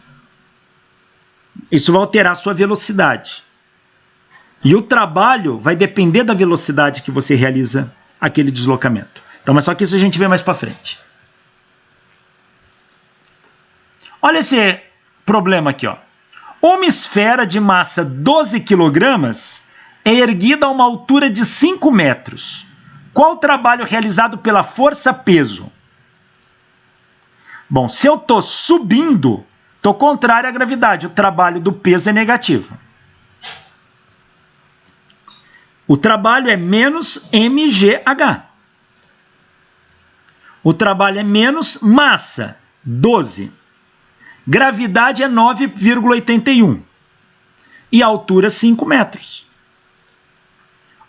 isso vai alterar a sua velocidade. E o trabalho vai depender da velocidade que você realiza aquele deslocamento. Então, mas só que isso a gente vê mais para frente. Olha esse problema aqui, ó. Uma esfera de massa 12 kg é erguida a uma altura de 5 metros. Qual o trabalho realizado pela força-peso? Bom, se eu estou subindo, estou contrário à gravidade. O trabalho do peso é negativo. O trabalho é menos mgh. O trabalho é menos massa, 12. Gravidade é 9,81. E a altura, 5 metros.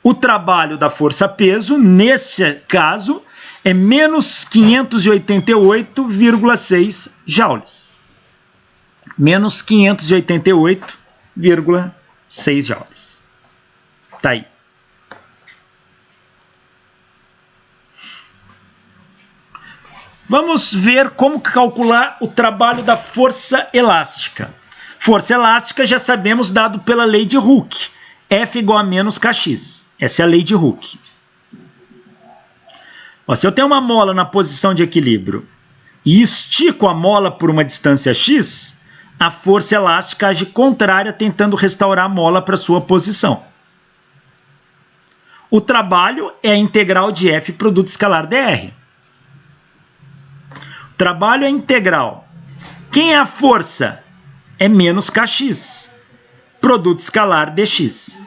O trabalho da força-peso, neste caso, é menos 588,6 joules. Menos 588,6 joules. Tá aí. Vamos ver como calcular o trabalho da força elástica. Força elástica já sabemos dado pela lei de Hooke. F igual a menos kx. Essa é a lei de Hooke. Ó, se eu tenho uma mola na posição de equilíbrio e estico a mola por uma distância x, a força elástica age contrária tentando restaurar a mola para sua posição. O trabalho é a integral de F produto escalar dr. O trabalho é integral. Quem é a força? É menos kx. Produto escalar dx.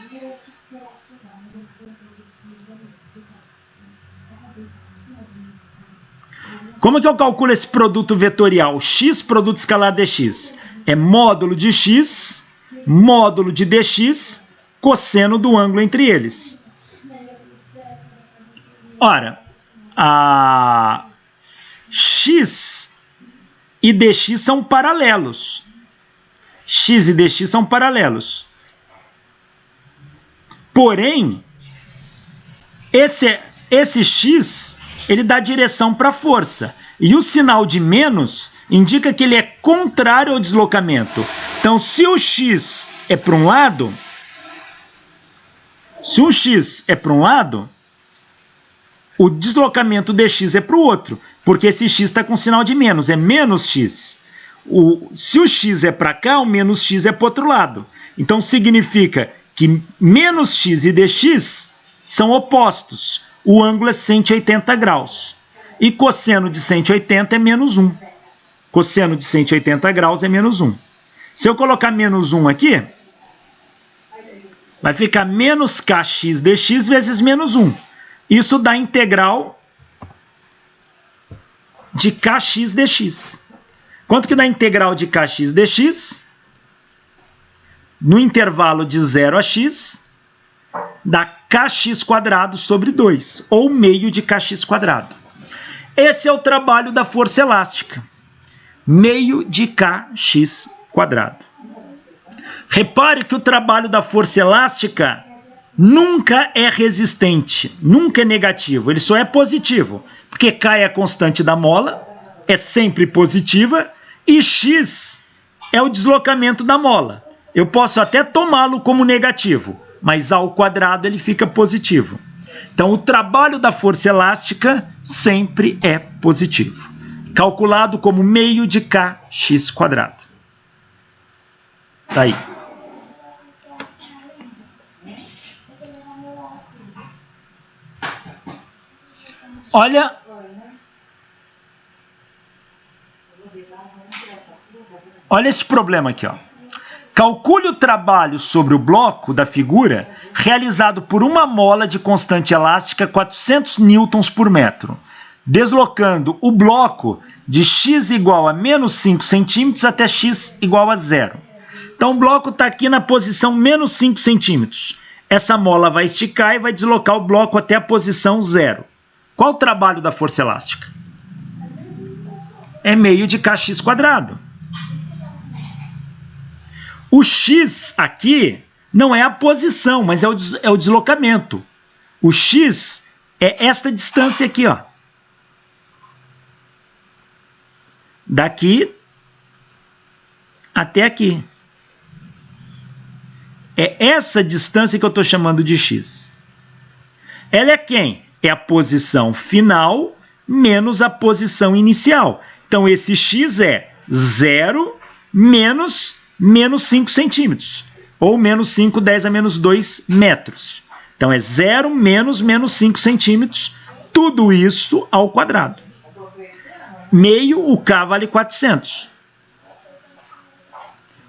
Como que eu calculo esse produto vetorial? X produto escalar dx. É módulo de x, módulo de dx, cosseno do ângulo entre eles. Ora, a x e dx são paralelos. X e dx são paralelos. Porém, esse x, ele dá direção para a força. E o sinal de menos indica que ele é contrário ao deslocamento. Então, se o x é para um lado, o deslocamento dx é para o outro, porque esse x está com sinal de menos, é menos x. Se o x é para cá, o menos x é para o outro lado. Então, significa que menos x e dx são opostos. O ângulo é 180 graus. E cosseno de 180 é menos 1. Cosseno de 180 graus é menos 1. Se eu colocar menos 1 aqui, vai ficar menos kx dx vezes menos 1. Isso dá a integral de kx dx. Quanto que dá a integral de kx dx? No intervalo de 0 a x, dá kx quadrado sobre 2, ou meio de kx quadrado. Esse é o trabalho da força elástica. Meio de kx quadrado. Repare que o trabalho da força elástica nunca é resistente, nunca é negativo, ele só é positivo, porque K é a constante da mola, é sempre positiva, e x é o deslocamento da mola. Eu posso até tomá-lo como negativo, mas ao quadrado ele fica positivo. Então, o trabalho da força elástica sempre é positivo, calculado como meio de kx quadrado. Tá aí. Olha este problema aqui, ó. Calcule o trabalho sobre o bloco da figura realizado por uma mola de constante elástica 400 newtons por metro, deslocando o bloco de x igual a menos 5 centímetros até x igual a 0. Então, o bloco está aqui na posição menos 5 centímetros. Essa mola vai esticar e vai deslocar o bloco até a posição 0. Qual o trabalho da força elástica? É meio de kx quadrado. O x aqui não é a posição, mas é o deslocamento. O x é esta distância aqui, ó. Daqui até aqui. É essa distância que eu estou chamando de x. Ela é quem? É a posição final menos a posição inicial. Então, esse x é 0 menos 5 centímetros. Ou menos 5, 10 a menos 2 metros. Então, é 0 menos 5 centímetros. Tudo isso ao quadrado. Meio, o K vale 400.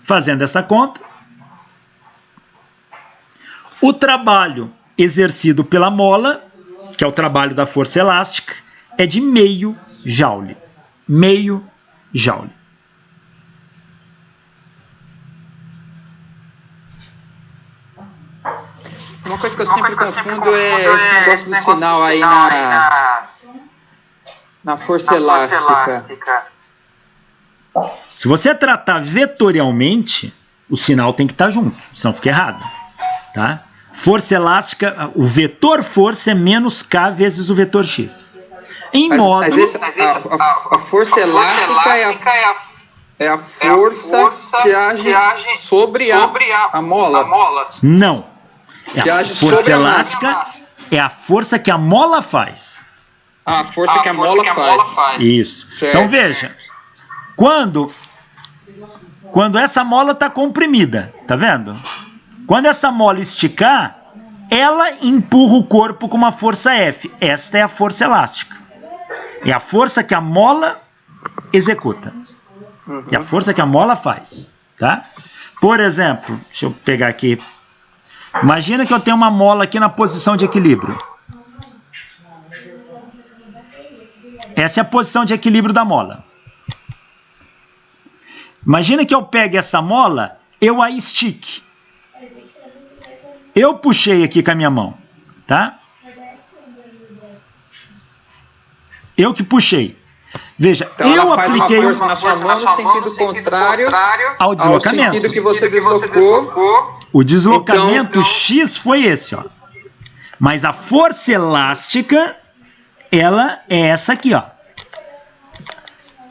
Fazendo essa conta, o trabalho exercido pela mola, que é o trabalho da força elástica, é de meio joule. Meio joule. Uma coisa que eu sempre confundo é esse negócio do sinal aí na força elástica. Se você tratar vetorialmente, o sinal tem que estar junto, senão fica errado. Tá? Força elástica, o vetor força é menos K vezes o vetor x. em módulo... A força elástica é a força que age sobre a mola. Não. Que A age força sobre a elástica é a força que a mola faz. A força que a mola faz. Isso. Certo. Então veja, quando essa mola está comprimida, tá vendo? Quando essa mola esticar, ela empurra o corpo com uma força F. Esta é a força elástica. É a força que a mola executa. É a força que a mola faz, tá? Por exemplo, deixa eu pegar aqui. Imagina que eu tenho uma mola aqui na posição de equilíbrio. Essa é a posição de equilíbrio da mola. Imagina que eu pegue essa mola, eu a estique. Eu puxei aqui com a minha mão, tá? Eu que puxei. Veja, Então eu ela faz apliquei uma força na sua mão no sentido contrário ao deslocamento. ao sentido que você deslocou. O deslocamento Então- X foi esse, ó. Mas a força elástica, ela é essa aqui, ó.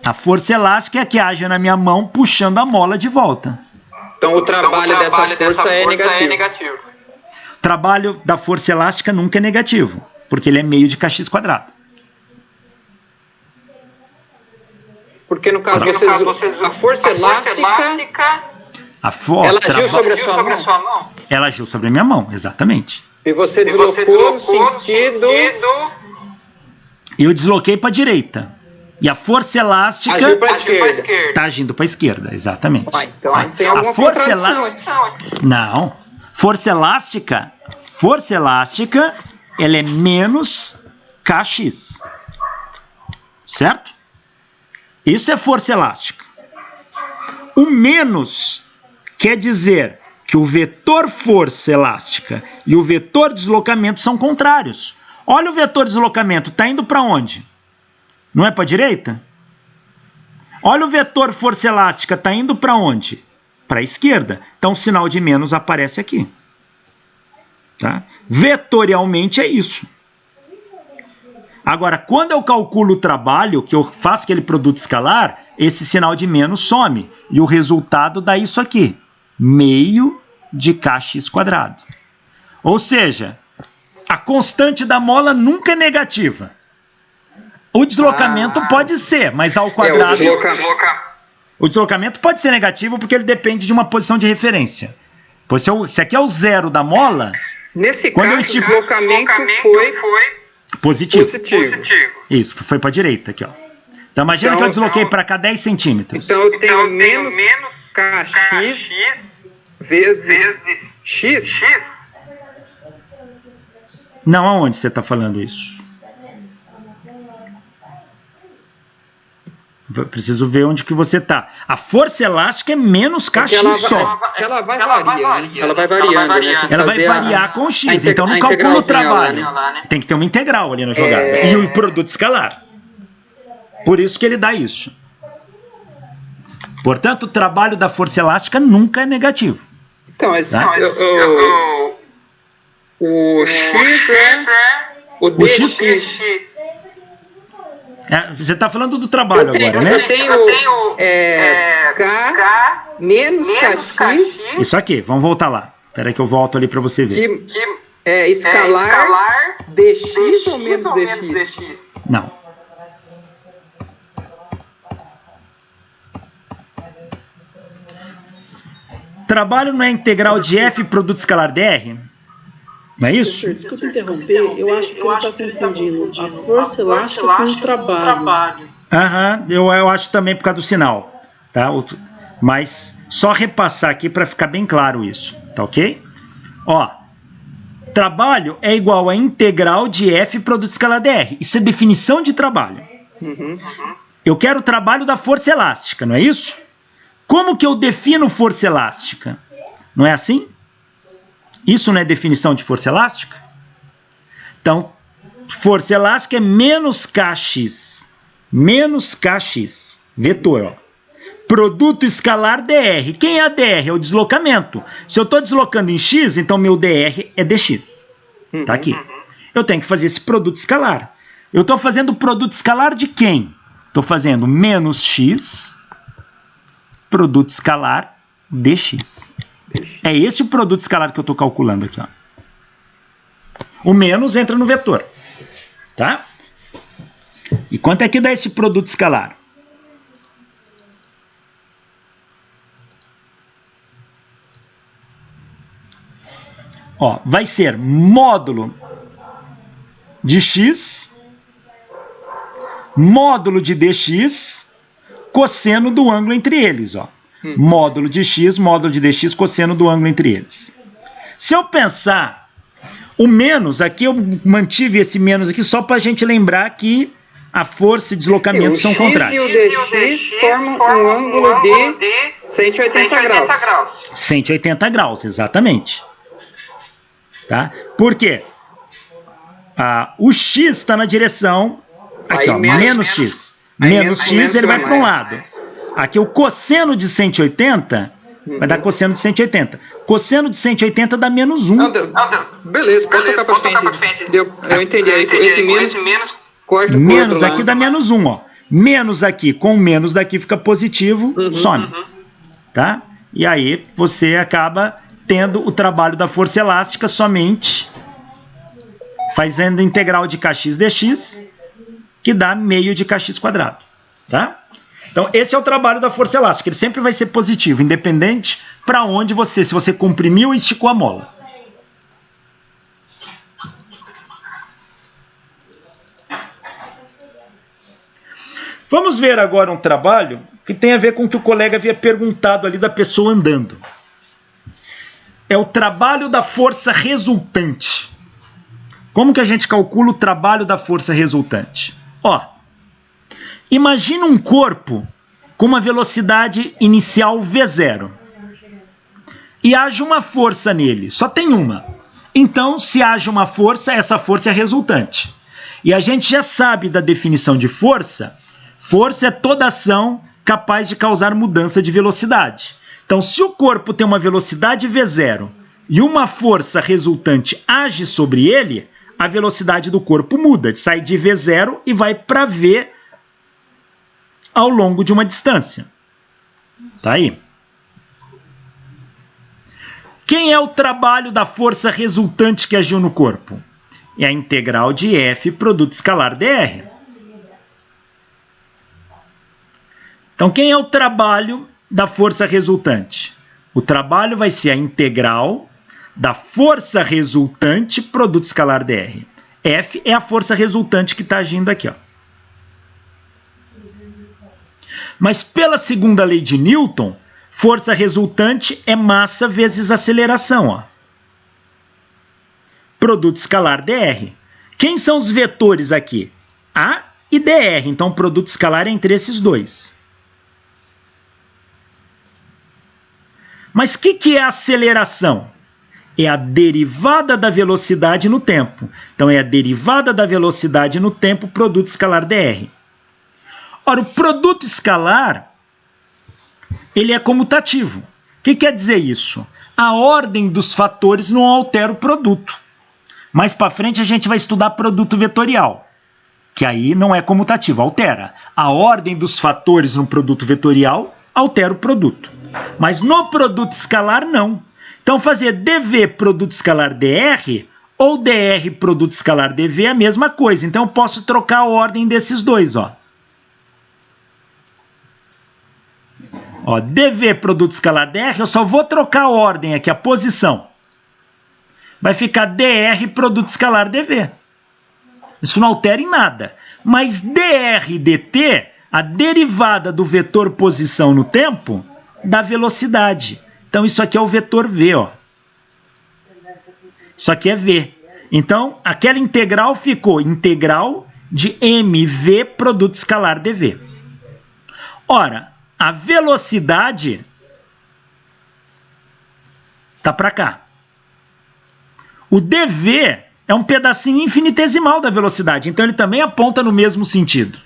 A força elástica é a que age na minha mão puxando a mola de volta. Então o trabalho dessa força é negativo. O trabalho da força elástica nunca é negativo, porque ele é meio de kx quadrado. Porque no caso a força elástica ela agiu sobre a sua mão. Ela agiu sobre a minha mão, exatamente. E você deslocou no sentido... Eu desloquei para a direita. E a força elástica Agiu para a esquerda. está agindo para a esquerda, exatamente. Então aí tem alguma contradição. Não. Força elástica, ela é menos kx. Certo? Isso é força elástica. O menos quer dizer que o vetor força elástica e o vetor deslocamento são contrários. Olha o vetor deslocamento, está indo para onde? Não é para a direita? Olha o vetor força elástica, está indo para onde? Para a esquerda. Então o sinal de menos aparece aqui. Tá? Vetorialmente é isso. Agora, quando eu calculo o trabalho, que eu faço aquele produto escalar, esse sinal de menos some. E o resultado dá isso aqui. Meio de kx quadrado. Ou seja, a constante da mola nunca é negativa. O deslocamento pode ser, mas ao quadrado... O deslocamento pode ser negativo porque ele depende de uma posição de referência. Pois se aqui é o zero da mola... Nesse quando caso, eu estico... o deslocamento foi positivo. Isso, foi para a direita aqui, ó. Então imagina que eu desloquei para cá 10 centímetros. Então eu tenho menos kx vezes x. Não, aonde você está falando isso? Eu preciso ver onde que você está. A força elástica é menos kx só. Ela vai variando. Ela vai variando, né? Ela vai variar com o x. Então não calcula o trabalho. Tem que ter uma integral ali na jogada. E o produto escalar. Por isso que ele dá isso. Portanto, o trabalho da força elástica nunca é negativo. Então, o x é o dx. Você está falando do trabalho agora, né? Eu tenho k menos kx. Isso aqui, vamos voltar lá. Espera aí que eu volto ali para você ver. Que é escalar dx ou menos dx? Não. Trabalho não é integral de f produto escalar dr? Não é isso? Professor, desculpa interromper, eu acho que ele está confundindo a força elástica com o trabalho. Aham, eu acho também por causa do sinal, tá? Mas só repassar aqui para ficar bem claro isso, tá ok? Ó, trabalho é igual a integral de f produto escalar dr. Isso é definição de trabalho. Eu quero o trabalho da força elástica, não é isso? Como que eu defino força elástica? Não é assim? Isso não é definição de força elástica? Então, força elástica é menos kx. Menos kx. Vetor, ó. Produto escalar dr. Quem é a dr? É o deslocamento. Se eu estou deslocando em x, então meu dr é dx. Tá aqui. Eu tenho que fazer esse produto escalar. Eu estou fazendo o produto escalar de quem? Estou fazendo menos x, produto escalar dx. É esse o produto escalar que eu estou calculando aqui. Ó. O menos entra no vetor. Tá? E quanto é que dá esse produto escalar? Ó, vai ser módulo de x, módulo de dx, cosseno do ângulo entre eles. Ó. Módulo de x, módulo de dx, cosseno do ângulo entre eles. Se eu pensar, o menos, aqui eu mantive esse menos aqui só para a gente lembrar que a força e deslocamento são contrários. O x e o dx formam um ângulo de 180 graus. 180 graus, exatamente. Tá? Por quê? O x está na direção aqui, ó, menos x. Menos x, ele vai para um lado. Aqui o cosseno de 180 vai dar cosseno de 180. Cosseno de 180 dá menos 1. Beleza, pode tocar para frente. Eu entendi. Esse menos corta pro menos outro aqui lado. dá menos 1. Ó. Menos aqui com menos daqui fica positivo, some. Tá? E aí você acaba tendo o trabalho da força elástica somente fazendo integral de kx dx, que dá meio de kx quadrado. Tá? Então, esse é o trabalho da força elástica. Ele sempre vai ser positivo, independente para onde se você comprimiu ou esticou a mola. Vamos ver agora um trabalho que tem a ver com o que o colega havia perguntado ali da pessoa andando. É o trabalho da força resultante. Como que a gente calcula o trabalho da força resultante? Ó, imagina um corpo com uma velocidade inicial v0 e age uma força nele, só tem uma. Então, se age uma força, essa força é resultante. E a gente já sabe da definição de força. Força é toda ação capaz de causar mudança de velocidade. Então, se o corpo tem uma velocidade v0 e uma força resultante age sobre ele, a velocidade do corpo muda, sai de v0 e vai para v ao longo de uma distância. Tá aí. Quem é o trabalho da força resultante que agiu no corpo? É a integral de F produto escalar dr. Então, quem é o trabalho da força resultante? O trabalho vai ser a integral da força resultante produto escalar dr. F é a força resultante que está agindo aqui. Ó. Mas pela segunda lei de Newton, força resultante é massa vezes aceleração. Ó. Produto escalar dr. Quem são os vetores aqui? A e dr. Então, o produto escalar é entre esses dois. Mas o que é a aceleração? É a derivada da velocidade no tempo. Então, é a derivada da velocidade no tempo, produto escalar dr. Ora, o produto escalar, ele é comutativo. O que quer dizer isso? A ordem dos fatores não altera o produto. Mais para frente, a gente vai estudar produto vetorial, que aí não é comutativo, altera. A ordem dos fatores no produto vetorial altera o produto. Mas no produto escalar, não. Então, fazer dv produto escalar dr ou dr produto escalar dv é a mesma coisa. Então, eu posso trocar a ordem desses dois. Ó, dv produto escalar dr, eu só vou trocar a ordem aqui, a posição. Vai ficar dr produto escalar dv. Isso não altera em nada. Mas dr dt, a derivada do vetor posição no tempo, da velocidade. Então, isso aqui é o vetor v. Ó. Isso aqui é v. Então, aquela integral ficou integral de mv produto escalar dv. Ora, a velocidade está para cá. O dv é um pedacinho infinitesimal da velocidade, então ele também aponta no mesmo sentido.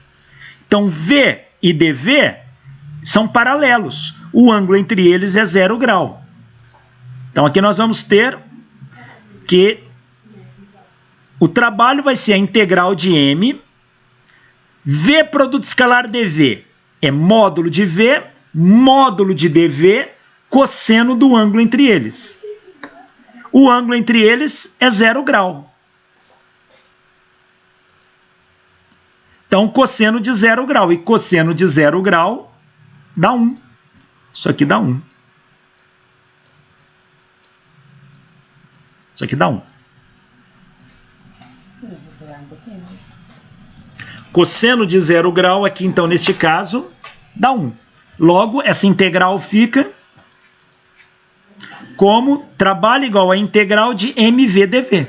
Então, v e dv são paralelos. O ângulo entre eles é 0 grau. Então, aqui nós vamos ter que o trabalho vai ser a integral de m V produto escalar dV é módulo de V, módulo de dV, cosseno do ângulo entre eles. O ângulo entre eles é 0 grau. Então, cosseno de 0 grau. E cosseno de 0 grau dá 1. Isso aqui dá 1. Isso aqui dá 1. Cosseno de 0 grau aqui, então, neste caso, dá 1. Logo, essa integral fica como trabalho igual a integral de mv/dv.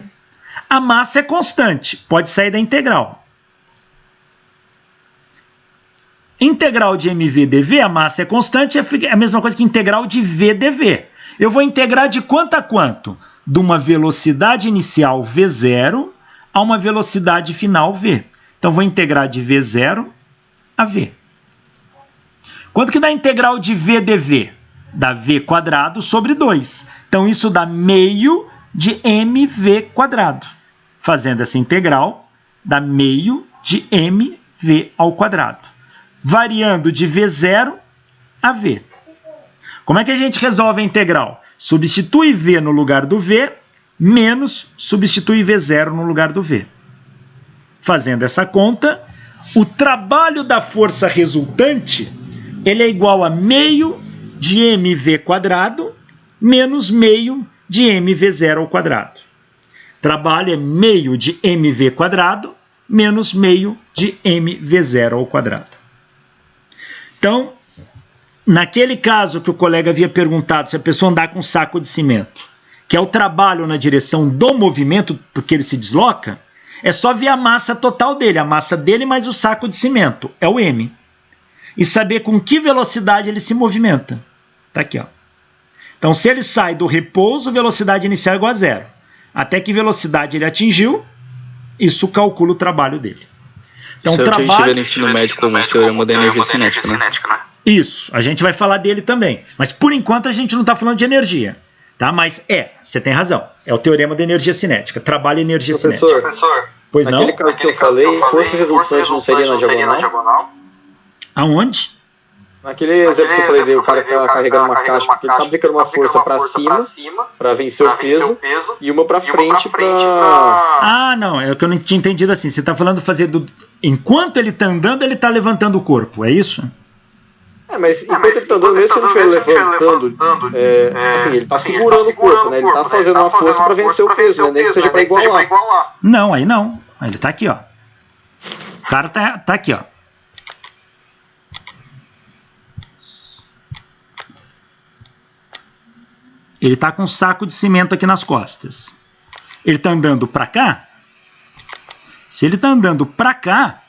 A massa é constante, pode sair da integral. Integral de mv/dv, a massa é constante, é a mesma coisa que integral de v/dv. Eu vou integrar de quanto a quanto? De uma velocidade inicial v0 a uma velocidade final v. Então, vou integrar de v0 a v. Quanto que dá a integral de v/dv? Dá v² sobre 2. Então, isso dá meio de mv². Fazendo essa integral, dá meio de mv². Variando de v0 a v. Como é que a gente resolve a integral? Substitui v no lugar do v, menos substitui v0 no lugar do v. Fazendo essa conta, o trabalho da força resultante ele é igual a meio de mv² menos meio de mv0². Trabalho é meio de mv² menos meio de mv0². Então, naquele caso que o colega havia perguntado se a pessoa andar com um saco de cimento, que é o trabalho na direção do movimento, porque ele se desloca, é só ver a massa total dele, a massa dele mais o saco de cimento, é o m. E saber com que velocidade ele se movimenta. Está aqui, ó. Então, se ele sai do repouso, velocidade inicial é igual a 0. Até que velocidade ele atingiu, isso calcula o trabalho dele. Então, isso é o que a gente vê no ensino médio como teorema da energia cinética, né? Isso, a gente vai falar dele também. Mas, por enquanto, a gente não está falando de energia. Tá? Mas você tem razão. É o teorema da energia cinética. Trabalho e energia cinética. Professor, pois não? Naquele caso que eu falei, força resultante não seria na diagonal? Aonde? Naquele exemplo que eu falei, o cara tá carregando uma caixa, porque ele tá aplicando uma força para cima, para vencer o peso, e uma para frente para... Ah, não, é o que eu não tinha entendido assim. Você está falando fazer enquanto ele está andando, ele está levantando o corpo, é isso? Mas enquanto ele está andando, mesmo se ele não estiver levantando, assim, ele está segurando o corpo, né? Ele está fazendo uma força para vencer o peso, né? Nem que seja para igualar. Não, aí não. Ele está aqui, ó. O cara tá aqui, ó. Ele está com um saco de cimento aqui nas costas. Ele está andando para cá? Se ele está andando para cá,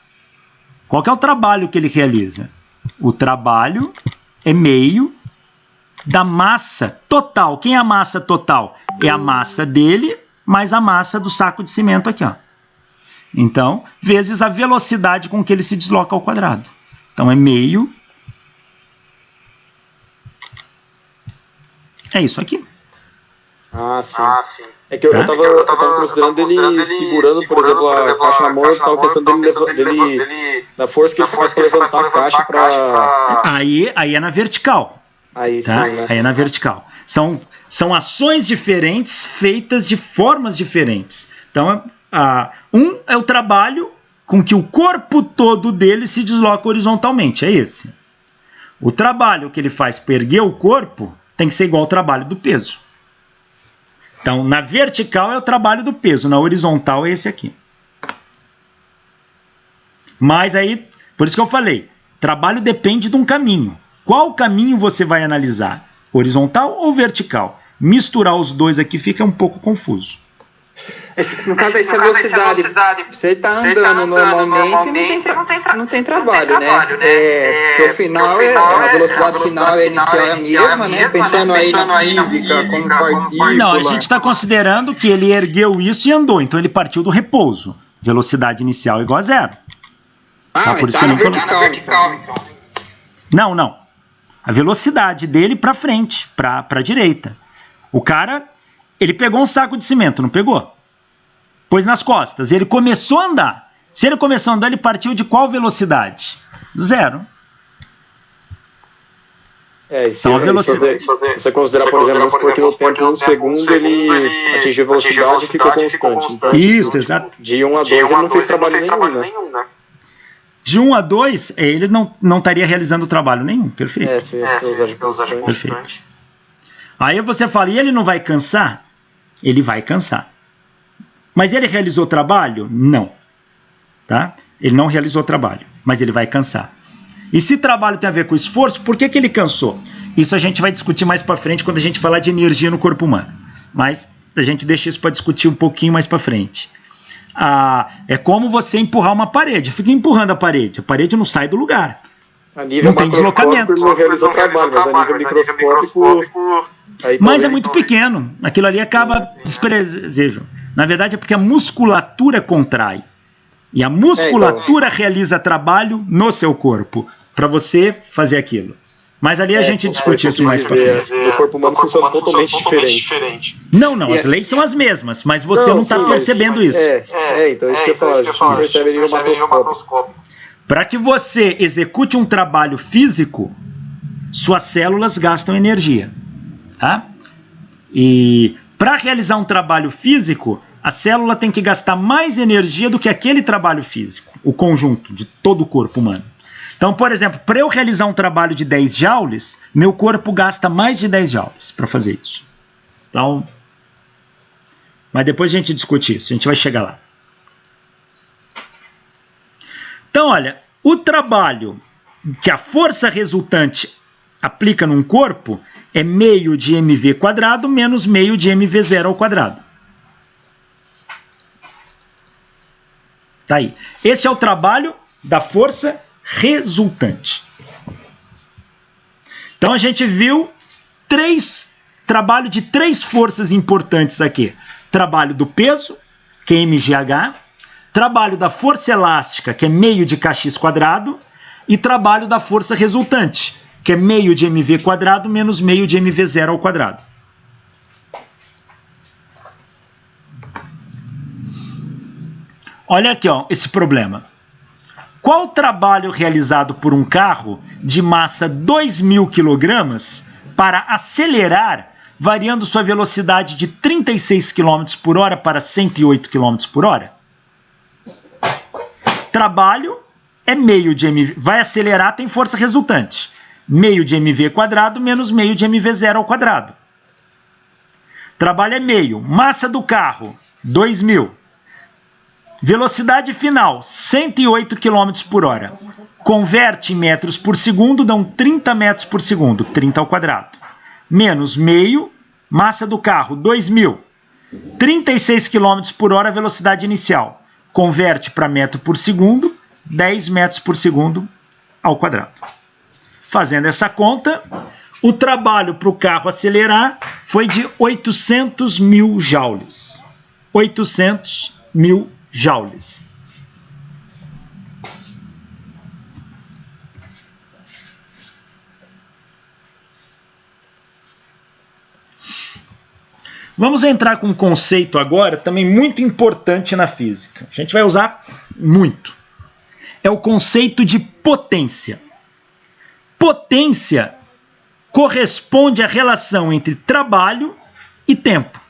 qual que é o trabalho que ele realiza? O trabalho é meio da massa total. Quem é a massa total? É a massa dele mais a massa do saco de cimento aqui, ó. Então, vezes a velocidade com que ele se desloca ao quadrado. Então, é meio... É isso aqui. Ah, sim. É que eu tava considerando ele segurando, por exemplo, a caixa na mão, eu tava pensando da força que ele faz para levantar a caixa para... Aí é na vertical. Aí tá? sim, né? Aí é na vertical. São ações diferentes feitas de formas diferentes. Então, um é o trabalho com que o corpo todo dele se desloca horizontalmente, é esse. O trabalho que ele faz para erguer o corpo tem que ser igual ao trabalho do peso. Então, na vertical é o trabalho do peso, na horizontal é esse aqui. Mas aí, por isso que eu falei, trabalho depende de um caminho. Qual caminho você vai analisar? Horizontal ou vertical? Misturar os dois aqui fica um pouco confuso. No caso, essa velocidade, você está andando normalmente, não tem trabalho, né? Porque o final, a velocidade final inicial é a mesma, né? Pensando aí na física, como partícula. Não, a gente está considerando que ele ergueu isso e andou, então ele partiu do repouso. Velocidade inicial igual a 0. Por isso que na vertical, então. Não. A velocidade dele para frente, para a direita. O cara, ele pegou um saco de cimento, não pegou? Pôs nas costas, ele começou a andar. Se ele começou a andar, ele partiu de qual velocidade? 0. Se você considerar, por exemplo, porque no tempo 1 segundo ele atingiu a velocidade e ficou constante. Então, isso, exato. De 1 a 2 ele não fez trabalho nenhum, né? De 1 a 2, ele não estaria realizando trabalho nenhum. Perfeito. Se usar de constante. Perfeito. Aí você fala, e ele não vai cansar? Ele vai cansar. Mas ele realizou trabalho? Não. Tá? Ele não realizou trabalho, mas ele vai cansar. E se trabalho tem a ver com esforço, por que ele cansou? Isso a gente vai discutir mais para frente quando a gente falar de energia no corpo humano. Mas a gente deixa isso para discutir um pouquinho mais para frente. É como você empurrar uma parede. Fica empurrando a parede não sai do lugar. A nível não tem deslocamento. Não realizou trabalho, mas a nível microscópico... Mas é muito pequeno. Aquilo ali acaba desprezejo. Na verdade é porque a musculatura contrai. E a musculatura realiza trabalho no seu corpo, para você fazer aquilo. Mas ali a gente discute isso mais pra frente. O corpo humano funciona totalmente diferente. Não, as leis são as mesmas, mas você não está percebendo isso. Então isso que eu falo, a gente não percebe ali no macroscópio. Para que você execute um trabalho físico, suas células gastam energia. Tá? E para realizar um trabalho físico, a célula tem que gastar mais energia do que aquele trabalho físico, o conjunto de todo o corpo humano. Então, por exemplo, para eu realizar um trabalho de 10 joules, meu corpo gasta mais de 10 joules para fazer isso. Então, mas depois a gente discute isso, a gente vai chegar lá. Então, olha, o trabalho que a força resultante aplica num corpo é meio de mv² menos meio de mv0 ao quadrado. Tá aí. Esse é o trabalho da força resultante. Então a gente viu trabalho de 3 forças importantes aqui. Trabalho do peso, que é mgh, trabalho da força elástica, que é meio de kx², e trabalho da força resultante, que é meio de mv² menos meio de mv0 ao quadrado. Olha aqui, ó, esse problema. Qual o trabalho realizado por um carro de massa 2.000 kg para acelerar, variando sua velocidade de 36 km por hora para 108 km por hora? Trabalho é meio de mv... Vai acelerar, tem força resultante. Meio de mv² menos meio de mv0 ao quadrado. Trabalho é meio. Massa do carro, 2.000. Velocidade final, 108 km por hora. Converte em metros por segundo, dão 30 metros por segundo, 30 ao quadrado. Menos meio, massa do carro, 2.000. 36 km por hora, velocidade inicial. Converte para metro por segundo, 10 metros por segundo ao quadrado. Fazendo essa conta, o trabalho para o carro acelerar foi de 800.000 joules. 800.000 joules. Vamos entrar com um conceito agora também muito importante na física. A gente vai usar muito. É o conceito de potência. Potência corresponde à relação entre trabalho e tempo.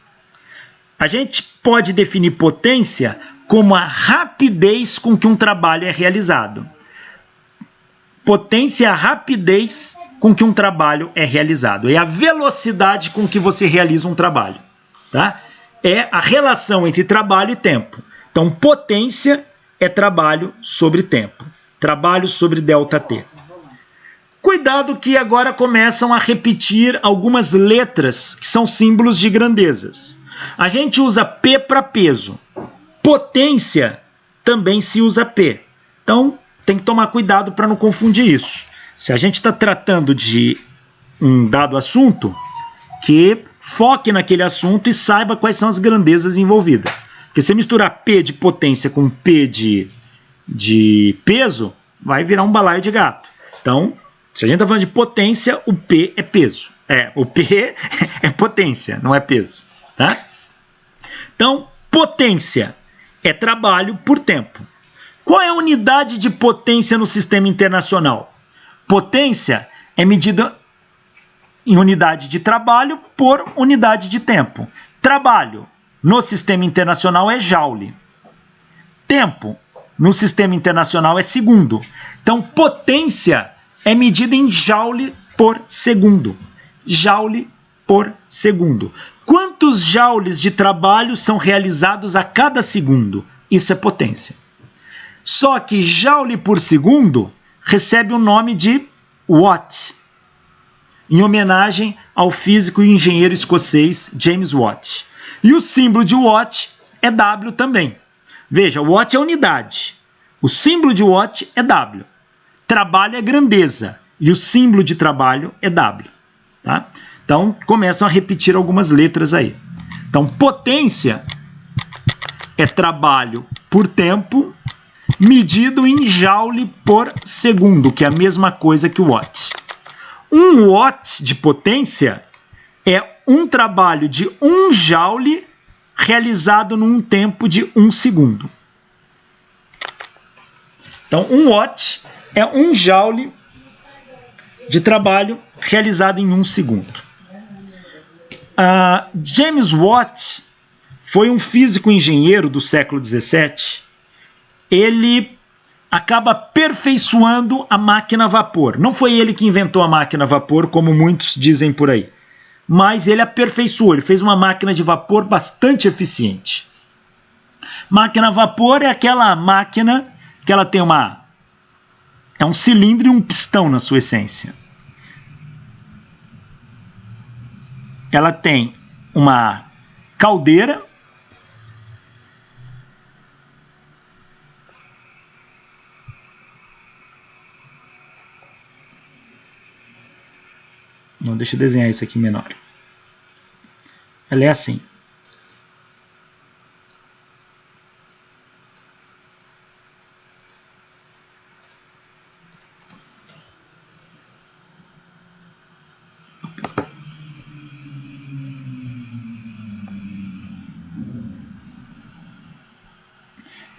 A gente pode definir potência como a rapidez com que um trabalho é realizado. Potência é a rapidez com que um trabalho é realizado. É a velocidade com que você realiza um trabalho. Tá? É a relação entre trabalho e tempo. Então, potência é trabalho sobre tempo. Trabalho sobre ΔT. Cuidado que agora começam a repetir algumas letras que são símbolos de grandezas. A gente usa P para peso. Potência também se usa P. Então, tem que tomar cuidado para não confundir isso. Se a gente está tratando de um dado assunto, que foque naquele assunto e saiba quais são as grandezas envolvidas. Porque se misturar P de potência com P de peso, vai virar um balaio de gato. Então, se a gente está falando de potência, o P é peso. O P é potência, não é peso. Tá? Então, potência é trabalho por tempo. Qual é a unidade de potência no sistema internacional? Potência é medida em unidade de trabalho por unidade de tempo. Trabalho no sistema internacional é joule. Tempo no sistema internacional é segundo. Então, potência é medida em joule por segundo. Joule por segundo. Quantos joules de trabalho são realizados a cada segundo? Isso é potência. Só que joule por segundo recebe o nome de watt, em homenagem ao físico e engenheiro escocês James Watt. E o símbolo de watt é W também. Veja, watt é unidade. O símbolo de watt é W. Trabalho é grandeza. E o símbolo de trabalho é W. Tá? Então, começam a repetir algumas letras aí. Então, potência é trabalho por tempo, medido em joule por segundo, que é a mesma coisa que o watt. 1 watt de potência é um trabalho de 1 joule realizado num tempo de 1 segundo. Então, 1 watt é 1 joule de trabalho realizado em 1 segundo. James Watt foi um físico engenheiro do século XVII. Ele acaba aperfeiçoando a máquina a vapor. Não foi ele que inventou a máquina a vapor, como muitos dizem por aí. Mas ele aperfeiçoou, ele fez uma máquina de vapor bastante eficiente. Máquina a vapor é aquela máquina que ela tem é um cilindro e um pistão na sua essência. Ela tem uma caldeira, não, deixa eu desenhar isso aqui menor. Ela é assim.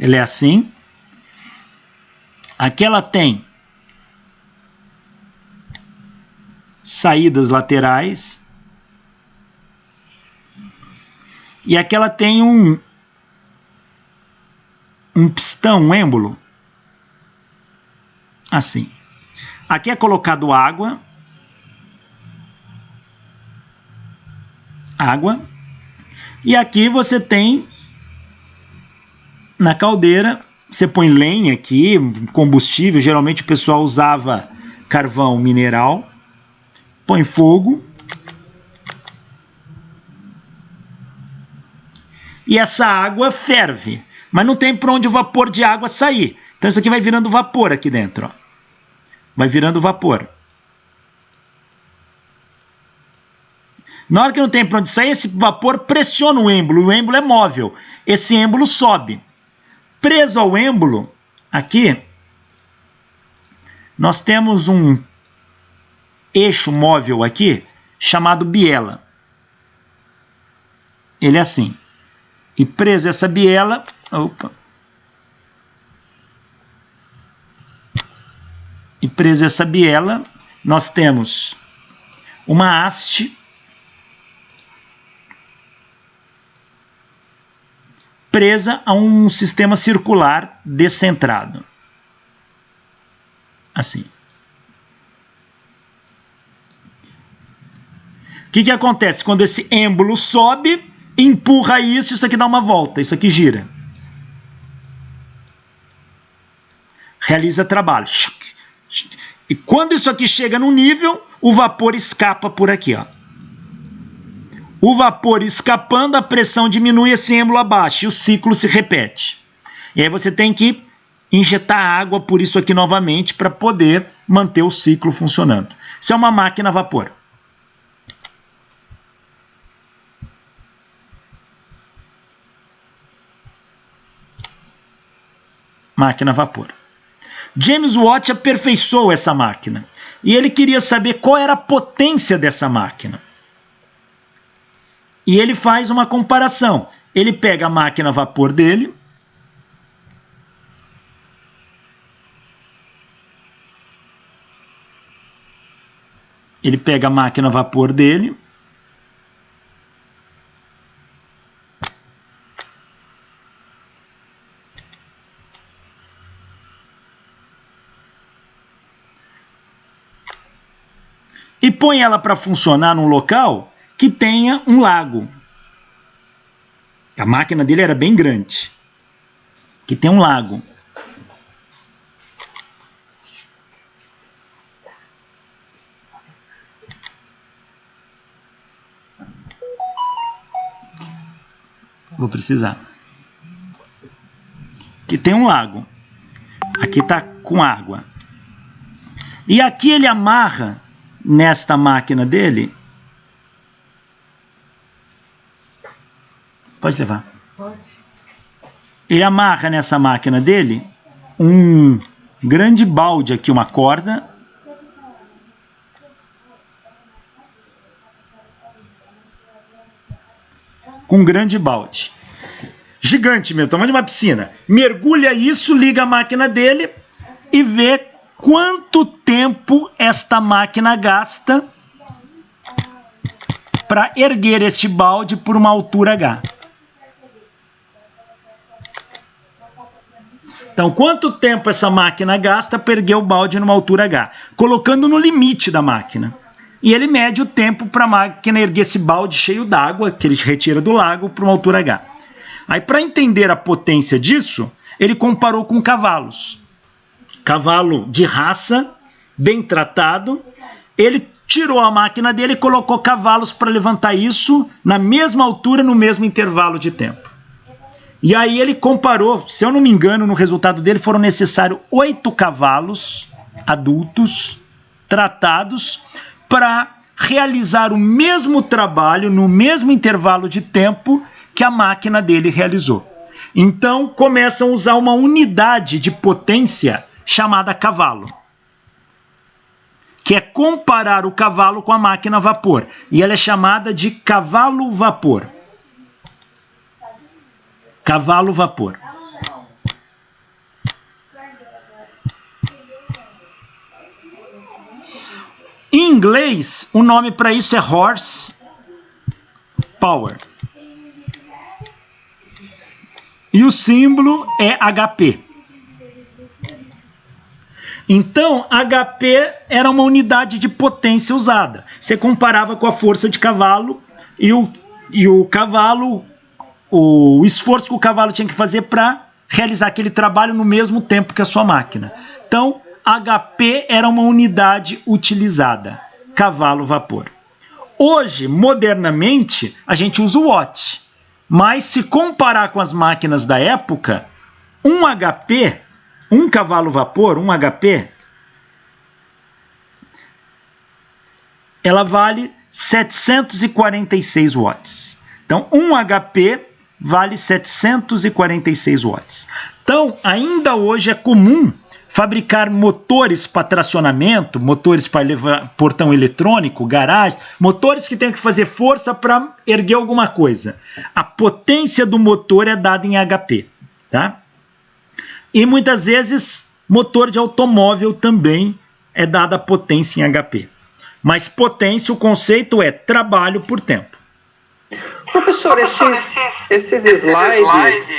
Ela é assim. Aqui ela tem saídas laterais. E aqui ela tem um pistão, um êmbolo. Assim. Aqui é colocado água. Água. E aqui você tem, na caldeira, você põe lenha aqui, combustível. Geralmente o pessoal usava carvão mineral. Põe fogo. E essa água ferve. Mas não tem para onde o vapor de água sair. Então isso aqui vai virando vapor aqui dentro. Ó. Vai virando vapor. Na hora que não tem para onde sair, esse vapor pressiona o êmbolo. O êmbolo é móvel. Esse êmbolo sobe. Preso ao êmbolo, aqui, nós temos um eixo móvel aqui, chamado biela. Ele é assim. E preso essa biela, nós temos uma haste presa a um sistema circular descentrado. Assim. O que acontece? Quando esse êmbolo sobe, empurra isso aqui dá uma volta, isso aqui gira. Realiza trabalho. E quando isso aqui chega no nível, o vapor escapa por aqui, ó. O vapor escapando, a pressão diminui, esse êmbolo abaixa e o ciclo se repete. E aí você tem que injetar água por isso aqui novamente para poder manter o ciclo funcionando. Isso é uma máquina a vapor. Máquina a vapor. James Watt aperfeiçoou essa máquina. E ele queria saber qual era a potência dessa máquina. E ele faz uma comparação. Ele pega a máquina a vapor dele ele pega a máquina a vapor dele, e põe ela para funcionar num local que tenha um lago. A máquina dele era bem grande, que tem um lago. Vou precisar. Que tem um lago. Aqui está com água. E aqui ele amarra nesta máquina dele. Pode levar. Pode. Ele amarra nessa máquina dele um grande balde aqui, uma corda. Com um grande balde. Gigante mesmo, tamanho de uma piscina. Mergulha isso, liga a máquina dele e vê quanto tempo esta máquina gasta para erguer este balde por uma altura H. Então, quanto tempo essa máquina gasta para erguer o balde numa altura H? Colocando no limite da máquina. E ele mede o tempo para a máquina erguer esse balde cheio d'água, que ele retira do lago, para uma altura H. Aí, para entender a potência disso, ele comparou com cavalos. Cavalo de raça, bem tratado. Ele tirou a máquina dele e colocou cavalos para levantar isso na mesma altura, no mesmo intervalo de tempo. E aí ele comparou, se eu não me engano, no resultado dele foram necessários 8 cavalos adultos, tratados, para realizar o mesmo trabalho no mesmo intervalo de tempo que a máquina dele realizou. Então começam a usar uma unidade de potência chamada cavalo, que é comparar o cavalo com a máquina a vapor. E ela é chamada de cavalo-vapor. Cavalo-vapor. Em inglês, o nome para isso é horse power. E o símbolo é HP. Então, HP era uma unidade de potência usada. Você comparava com a força de cavalo e o cavalo, o esforço que o cavalo tinha que fazer para realizar aquele trabalho no mesmo tempo que a sua máquina. Então, HP era uma unidade utilizada, cavalo-vapor. Hoje, modernamente, a gente usa o watt, mas se comparar com as máquinas da época, um HP, um cavalo-vapor, um HP, ela vale 746 watts. Então, um HP vale 746 watts. Então, ainda hoje é comum fabricar motores para tracionamento, motores para levar portão eletrônico, garagem, motores que têm que fazer força para erguer alguma coisa. A potência do motor é dada em HP, tá? E muitas vezes motor de automóvel também é dada a potência em HP. Mas potência, o conceito é trabalho por tempo. Professor, esses slides,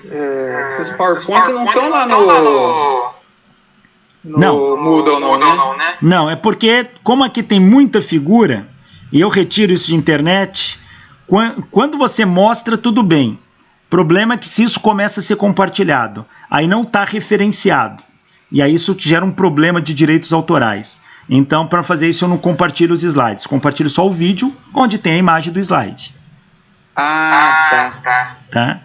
esses PowerPoint não estão lá no Moodle, não, né? Não, é porque, como aqui tem muita figura, e eu retiro isso de internet, quando você mostra, tudo bem. O problema é que se isso começa a ser compartilhado, aí não está referenciado. E aí isso gera um problema de direitos autorais. Então, para fazer isso, eu não compartilho os slides. Compartilho só o vídeo, onde tem a imagem do slide. Tá?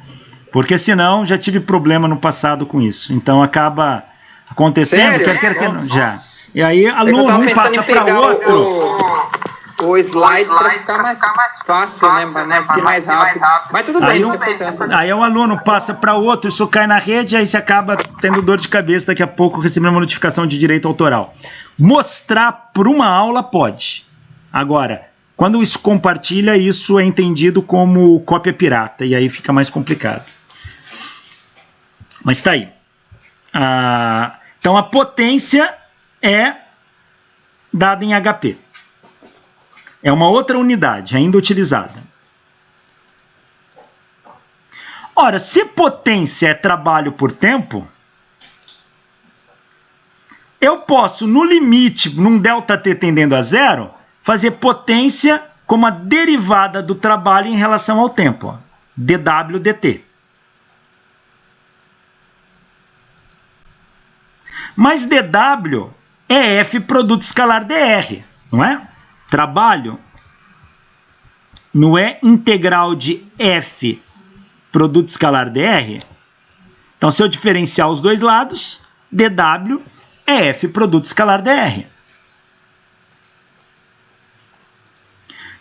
Porque senão já tive problema no passado com isso. Então acaba acontecendo, quer já. E aí aluno um passa para outro. O slide para ficar mais fácil, né? Mais rápido. Mas tudo bem. Aí o aluno passa para outro, isso cai na rede, aí você acaba tendo dor de cabeça, daqui a pouco recebendo uma notificação de direito autoral. Mostrar por uma aula pode. Agora, quando isso compartilha, isso é entendido como cópia pirata, e aí fica mais complicado. Mas está aí. Então a potência é dada em HP. É uma outra unidade ainda utilizada. Ora, se potência é trabalho por tempo, eu posso, no limite, num ΔT tendendo a zero, fazer potência como a derivada do trabalho em relação ao tempo. Ó. dW dt. Mas dW é F produto escalar dr, não é? Trabalho não é integral de F produto escalar dr. Então, se eu diferenciar os dois lados, dW é F produto escalar dr.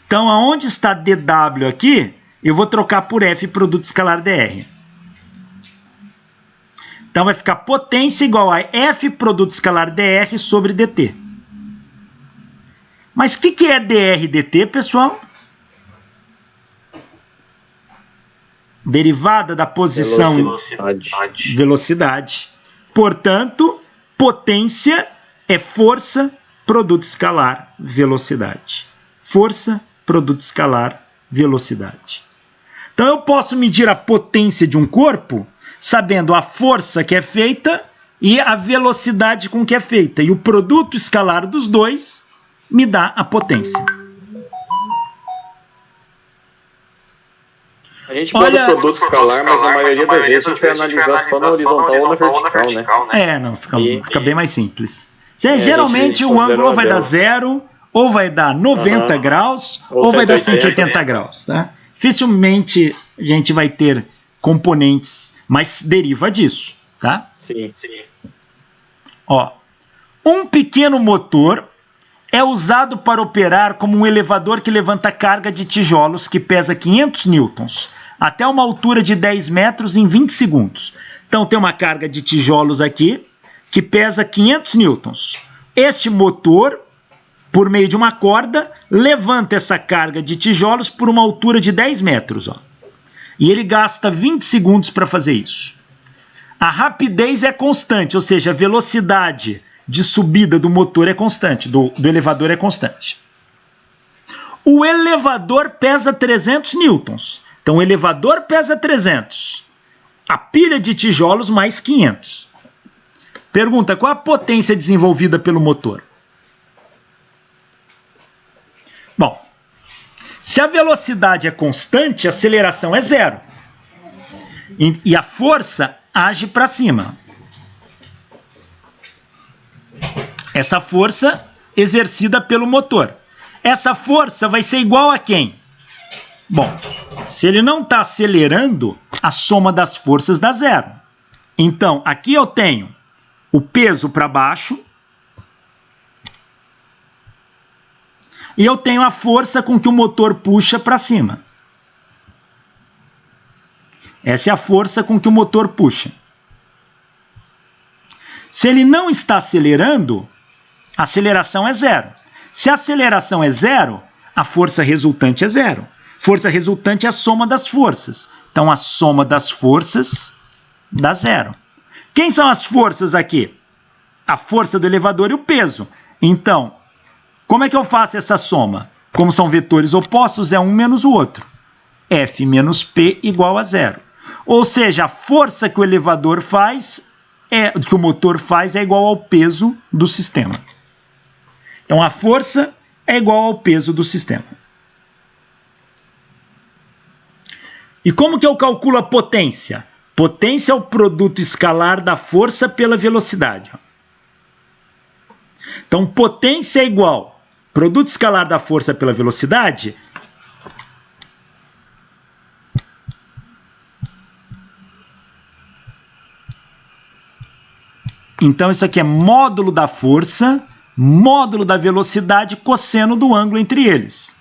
Então, aonde está dW aqui, eu vou trocar por F produto escalar dr. Então, vai ficar potência igual a F produto escalar dr sobre dt. Mas o que é dr dt, pessoal? Derivada da posição velocidade. Portanto, potência é força produto escalar velocidade. Força produto escalar velocidade. Então, eu posso medir a potência de um corpo sabendo a força que é feita e a velocidade com que é feita. E o produto escalar dos dois me dá a potência. A gente pode produto escalar, mas a maioria das vezes a gente vai analisar só na horizontal ou na vertical, né? Não, fica bem mais simples. Geralmente o ângulo vai dar 0, ou vai dar 90 graus, ou vai dar 180 graus. Tá? Dificilmente a gente vai ter componentes, mas deriva disso. Tá? Sim. Ó, um pequeno motor é usado para operar como um elevador que levanta carga de tijolos que pesa 500 newtons, até uma altura de 10 metros em 20 segundos. Então, tem uma carga de tijolos aqui que pesa 500 newtons. Este motor, por meio de uma corda, levanta essa carga de tijolos por uma altura de 10 metros. Ó. E ele gasta 20 segundos para fazer isso. A rapidez é constante, ou seja, a velocidade de subida do motor é constante, do elevador é constante. O elevador pesa 300 newtons. Então, o elevador pesa 300. A pilha de tijolos mais 500. Pergunta, qual a potência desenvolvida pelo motor? Bom, se a velocidade é constante, a aceleração é zero. E a força age para cima. Essa força exercida pelo motor. Essa força vai ser igual a quem? Bom, se ele não está acelerando, a soma das forças dá zero. Então, aqui eu tenho o peso para baixo e eu tenho a força com que o motor puxa para cima. Essa é a força com que o motor puxa. Se ele não está acelerando, a aceleração é zero. Se a aceleração é zero, a força resultante é zero. Força resultante é a soma das forças. Então, a soma das forças dá zero. Quem são as forças aqui? A força do elevador e o peso. Então, como é que eu faço essa soma? Como são vetores opostos, é um menos o outro. F menos P igual a zero. Ou seja, a força que o elevador faz, que o motor faz, é igual ao peso do sistema. Então, a força é igual ao peso do sistema. E como que eu calculo a potência? Potência é o produto escalar da força pela velocidade. Então, potência é igual produto escalar da força pela velocidade. Então, isso aqui é módulo da força, módulo da velocidade, cosseno do ângulo entre eles.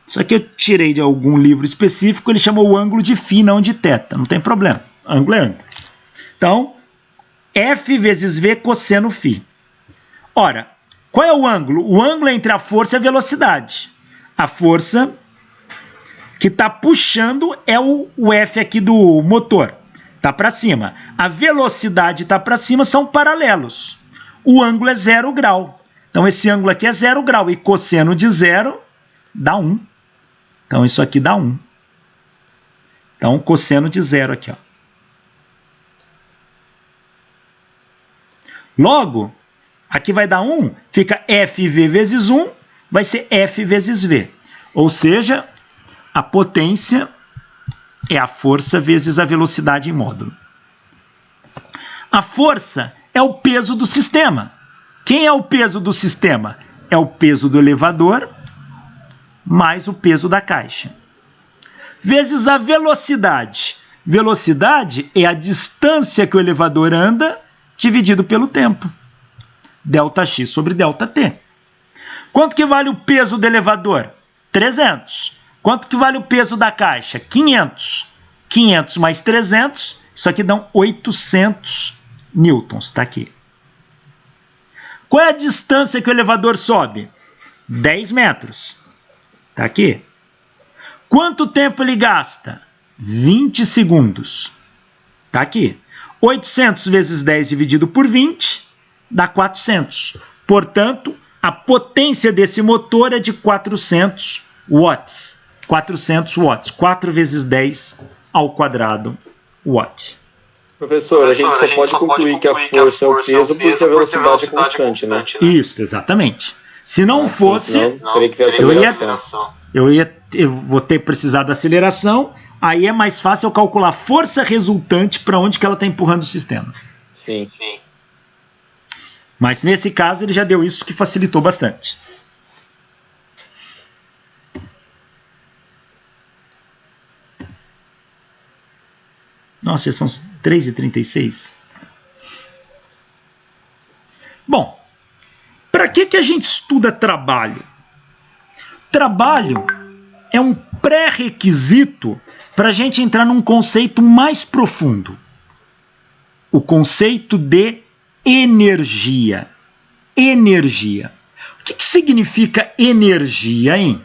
Isso aqui eu tirei de algum livro específico, ele chamou o ângulo de φ, não de θ. Não tem problema, ângulo é ângulo. Então, F vezes V cosseno φ. Ora, qual é o ângulo? O ângulo é entre a força e a velocidade. A força que está puxando é o F aqui do motor. Está para cima. A velocidade está para cima, são paralelos. O ângulo é 0 grau. Então, esse ângulo aqui é 0 grau. E cosseno de 0 dá 1. Então, isso aqui dá 1. Então, cosseno de 0 aqui, ó. Logo, aqui vai dar 1, fica FV vezes 1, vai ser F vezes V. Ou seja, a potência é a força vezes a velocidade em módulo. A força é o peso do sistema. Quem é o peso do sistema? É o peso do elevador mais o peso da caixa. Vezes a velocidade. Velocidade é a distância que o elevador anda dividido pelo tempo. Δx sobre ΔT. Quanto que vale o peso do elevador? 300. Quanto que vale o peso da caixa? 500. 500 mais 300, isso aqui dá 800 newtons, está aqui. Qual é a distância que o elevador sobe? 10 metros. Está aqui. Quanto tempo ele gasta? 20 segundos. Está aqui. 800 vezes 10 dividido por 20 dá 400. Portanto, a potência desse motor é de 400 watts. 400 watts. 4 vezes 10 ao quadrado watt. Professor, a gente só pode concluir que a força é o peso porque a velocidade é constante, né? Isso, exatamente. Se não fosse, teria que ver a aceleração. eu vou ter que precisar da aceleração, aí é mais fácil eu calcular a força resultante para onde que ela está empurrando o sistema. Sim. Mas nesse caso ele já deu isso que facilitou bastante. Nossa, já são 3h36. Bom, para que a gente estuda trabalho? Trabalho é um pré-requisito para a gente entrar num conceito mais profundo. O conceito de energia. Energia. O que significa energia, hein?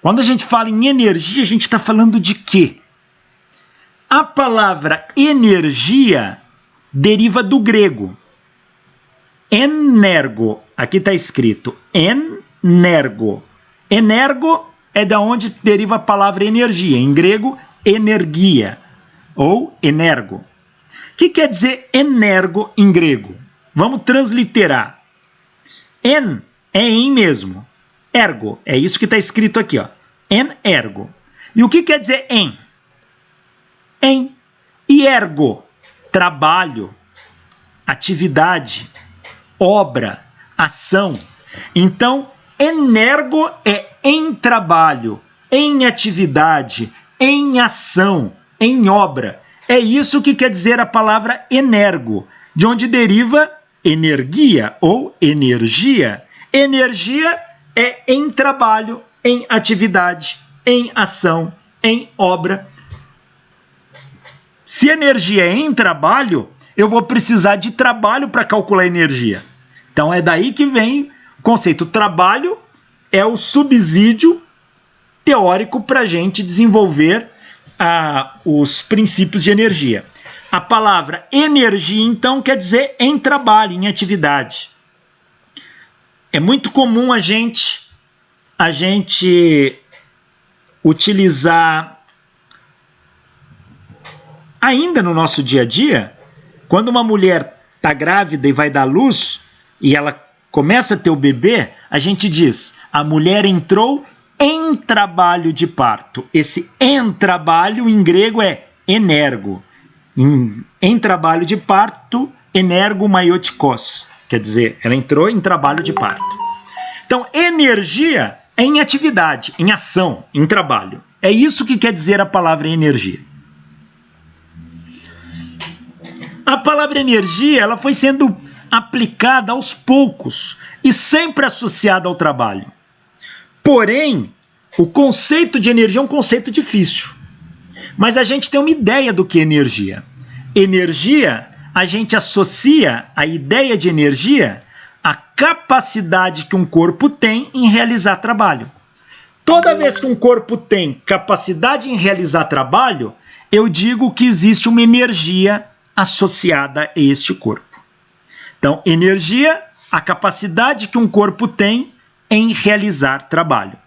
Quando a gente fala em energia, a gente está falando de quê? A palavra energia deriva do grego. Energo. Aqui está escrito energo. Energo é da onde deriva a palavra energia. Em grego, energia ou energo. O que quer dizer energo em grego? Vamos transliterar. En é em mesmo. Ergo é isso que está escrito aqui, ó. Energo. E o que quer dizer em? Em. E ergo, trabalho, atividade, obra, ação. Então, energo é em trabalho, em atividade, em ação, em obra. É isso que quer dizer a palavra energo, de onde deriva energia ou energia. Energia é em trabalho, em atividade, em ação, em obra. Se energia é em trabalho, eu vou precisar de trabalho para calcular energia. Então é daí que vem o conceito. Trabalho é o subsídio teórico para a gente desenvolver os princípios de energia. A palavra energia, então, quer dizer em trabalho, em atividade. É muito comum a gente utilizar, ainda no nosso dia a dia, quando uma mulher está grávida e vai dar luz, e ela começa a ter o bebê, a gente diz, a mulher entrou em trabalho de parto. Esse em trabalho em grego é energo. Em trabalho de parto, energo maiotikos. Quer dizer, ela entrou em trabalho de parto. Então, energia é em atividade, em ação, em trabalho. É isso que quer dizer a palavra energia. A palavra energia ela foi sendo aplicada aos poucos e sempre associada ao trabalho. Porém, o conceito de energia é um conceito difícil. Mas a gente tem uma ideia do que é energia. Energia, a gente associa a ideia de energia à capacidade que um corpo tem em realizar trabalho. Toda vez que um corpo tem capacidade em realizar trabalho, eu digo que existe uma energia associada a este corpo. Então, energia, a capacidade que um corpo tem em realizar trabalho.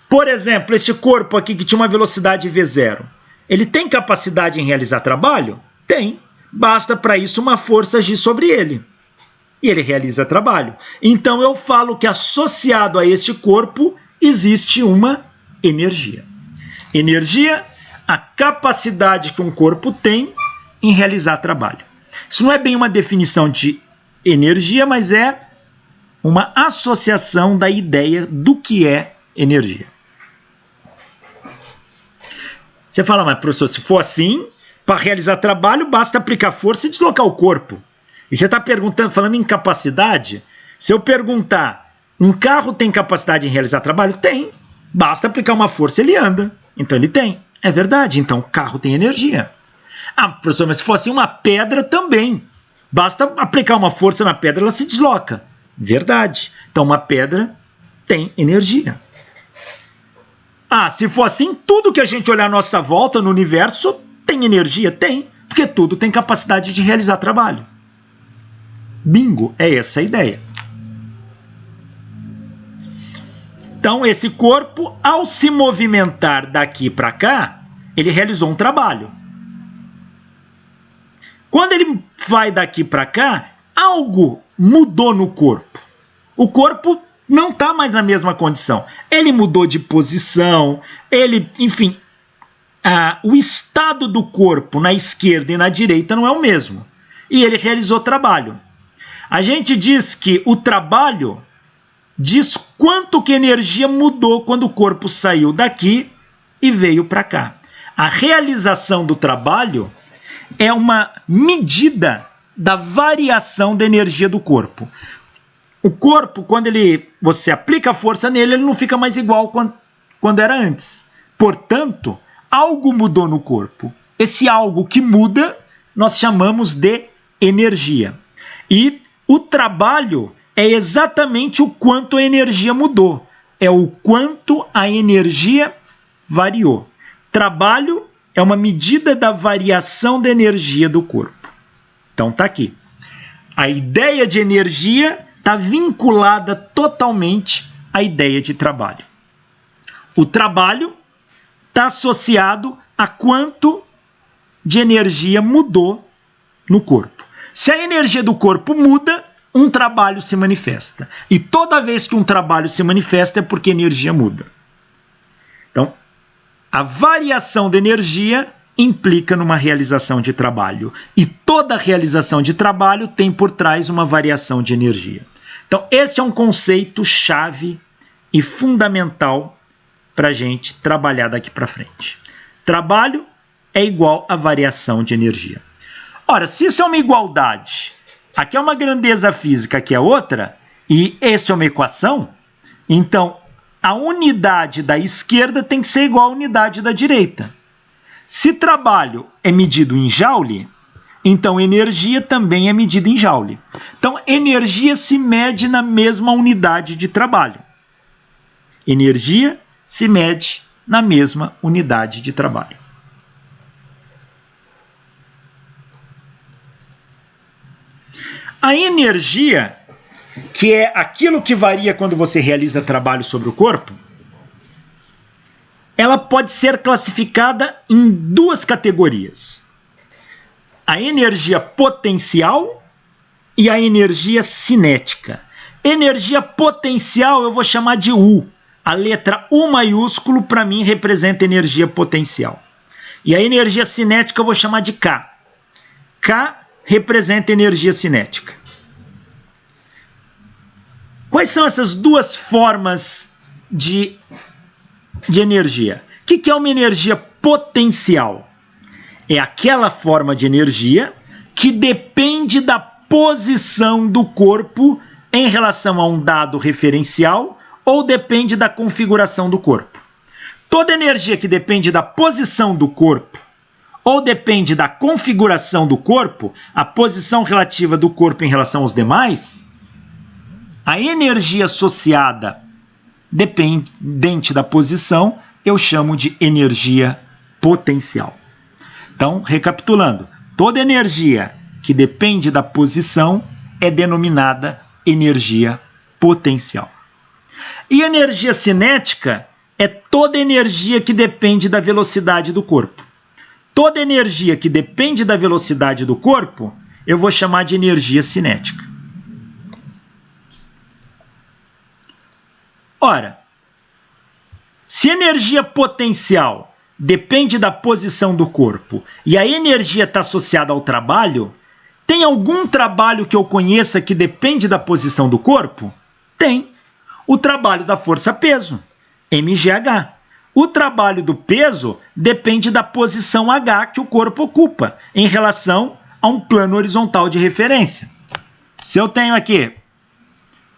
Por exemplo, este corpo aqui que tinha uma velocidade V0, ele tem capacidade em realizar trabalho? Tem. Basta para isso uma força agir sobre ele. E ele realiza trabalho. Então eu falo que associado a este corpo existe uma energia. Energia, a capacidade que um corpo tem em realizar trabalho. Isso não é bem uma definição de energia, mas é uma associação da ideia do que é energia. Você fala, mas professor, se for assim, para realizar trabalho basta aplicar força e deslocar o corpo. E você está perguntando, falando em capacidade, se eu perguntar, um carro tem capacidade em realizar trabalho? Tem. Basta aplicar uma força e ele anda. Então ele tem. É verdade, então o carro tem energia. Ah, professor, mas se for assim, uma pedra também. Basta aplicar uma força na pedra, ela se desloca. Verdade. Então uma pedra tem energia. Ah, se for assim, tudo que a gente olhar à nossa volta no universo tem energia? Tem. Porque tudo tem capacidade de realizar trabalho. Bingo, é essa a ideia. Então, esse corpo, ao se movimentar daqui para cá, ele realizou um trabalho. Quando ele vai daqui para cá, algo mudou no corpo. O corpo não está mais na mesma condição. Ele mudou de posição, enfim, o estado do corpo na esquerda e na direita não é o mesmo. E ele realizou trabalho. A gente diz que o trabalho diz quanto que energia mudou quando o corpo saiu daqui e veio para cá. A realização do trabalho é uma medida da variação da energia do corpo. O corpo, quando você aplica força nele, ele não fica mais igual quando era antes. Portanto, algo mudou no corpo. Esse algo que muda, nós chamamos de energia. E o trabalho é exatamente o quanto a energia mudou. É o quanto a energia variou. Trabalho é uma medida da variação da energia do corpo. Então tá aqui. A ideia de energia está vinculada totalmente à ideia de trabalho. O trabalho está associado a quanto de energia mudou no corpo. Se a energia do corpo muda, um trabalho se manifesta. E toda vez que um trabalho se manifesta é porque a energia muda. Então, a variação da energia implica numa realização de trabalho. E toda realização de trabalho tem por trás uma variação de energia. Então, este é um conceito chave e fundamental para a gente trabalhar daqui para frente. Trabalho é igual a variação de energia. Ora, se isso é uma igualdade, aqui é uma grandeza física, aqui é outra, e essa é uma equação, então a unidade da esquerda tem que ser igual à unidade da direita. Se trabalho é medido em joule, então energia também é medida em joule. Então energia se mede na mesma unidade de trabalho. Energia se mede na mesma unidade de trabalho. A energia, que é aquilo que varia quando você realiza trabalho sobre o corpo, ela pode ser classificada em duas categorias. A energia potencial e a energia cinética. Energia potencial eu vou chamar de U. A letra U maiúsculo para mim representa energia potencial. E a energia cinética eu vou chamar de K. K representa energia cinética. Quais são essas duas formas de energia? O que é uma energia potencial? É aquela forma de energia que depende da posição do corpo em relação a um dado referencial ou depende da configuração do corpo. Toda energia que depende da posição do corpo ou depende da configuração do corpo, a posição relativa do corpo em relação aos demais, a energia associada dependente da posição, eu chamo de energia potencial. Então, recapitulando, toda energia que depende da posição é denominada energia potencial. E energia cinética é toda energia que depende da velocidade do corpo. Toda energia que depende da velocidade do corpo, eu vou chamar de energia cinética. Ora, se energia potencial depende da posição do corpo e a energia está associada ao trabalho, tem algum trabalho que eu conheça que depende da posição do corpo? Tem. O trabalho da força-peso, mgh. O trabalho do peso depende da posição H que o corpo ocupa em relação a um plano horizontal de referência. Se eu tenho aqui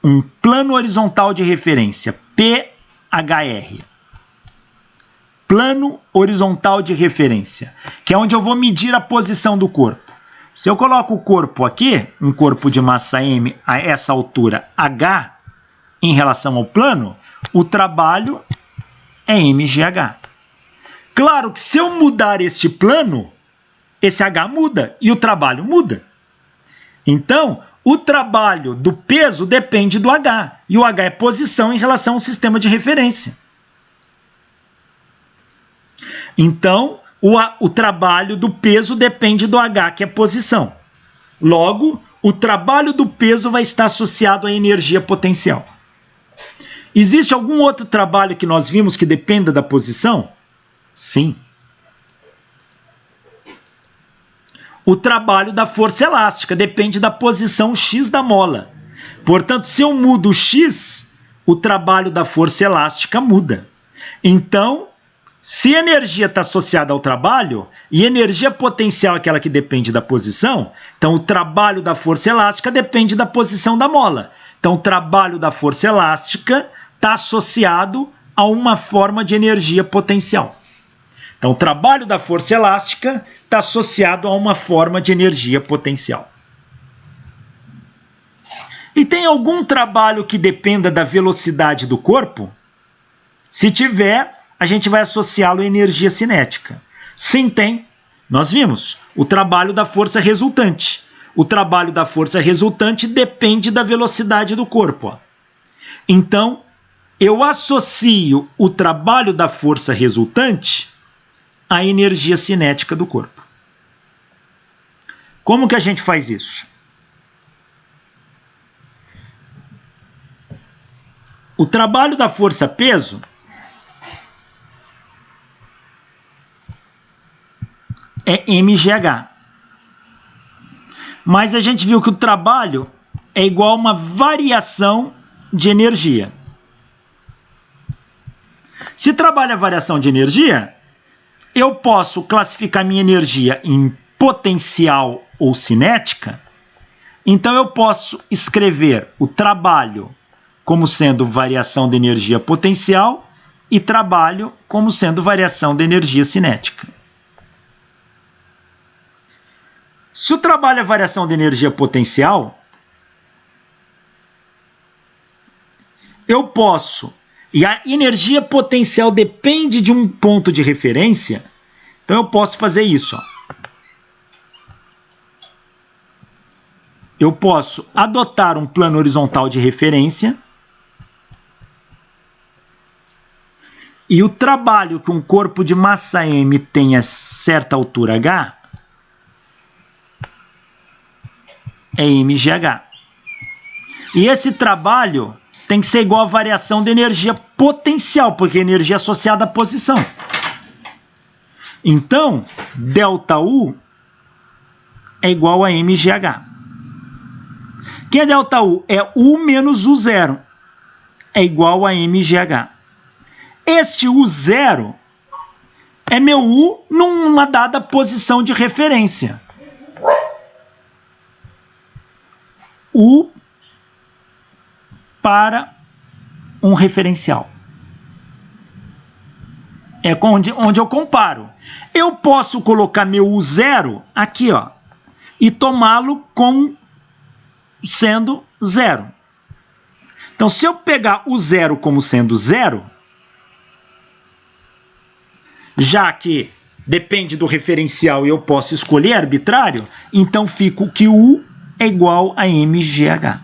um plano horizontal de referência, PHR, plano horizontal de referência, que é onde eu vou medir a posição do corpo. Se eu coloco o corpo aqui, um corpo de massa M a essa altura H, em relação ao plano, o trabalho é mgh. Claro que se eu mudar este plano, esse H muda e o trabalho muda. Então, o trabalho do peso depende do H, e o H é posição em relação ao sistema de referência. Então, o trabalho do peso depende do H, que é posição. Logo, o trabalho do peso vai estar associado à energia potencial. Existe algum outro trabalho que nós vimos que dependa da posição? Sim. O trabalho da força elástica depende da posição x da mola. Portanto, se eu mudo o x, o trabalho da força elástica muda. Então, se a energia está associada ao trabalho e energia potencial é aquela que depende da posição, então o trabalho da força elástica depende da posição da mola. Então, o trabalho da força elástica está associado a uma forma de energia potencial. Então, o trabalho da força elástica está associado a uma forma de energia potencial. E tem algum trabalho que dependa da velocidade do corpo? Se tiver, a gente vai associá-lo à energia cinética. Sim, tem. Nós vimos o trabalho da força resultante. O trabalho da força resultante depende da velocidade do corpo. Então, eu associo o trabalho da força resultante à energia cinética do corpo. Como que a gente faz isso? O trabalho da força-peso é mgh. Mas a gente viu que o trabalho é igual a uma variação de energia. Se trabalho é variação de energia, eu posso classificar minha energia em potencial ou cinética. Então eu posso escrever o trabalho como sendo variação de energia potencial e trabalho como sendo variação de energia cinética. Se o trabalho é variação de energia potencial, eu posso, e a energia potencial depende de um ponto de referência, então eu posso fazer isso. Eu posso adotar um plano horizontal de referência e o trabalho que um corpo de massa M tem a certa altura H é mgh. E esse trabalho tem que ser igual a variação de energia potencial, porque é energia associada à posição. Então, ΔU é igual a mgh. O que é ΔU? É U menos U0. É igual a mgh. Este U0 é meu U numa dada posição de referência. U para um referencial. É onde eu comparo. Eu posso colocar meu U0 aqui, ó, e tomá-lo como sendo zero. Então, se eu pegar o zero como sendo zero, já que depende do referencial e eu posso escolher arbitrário, então fico que U é igual a mgh.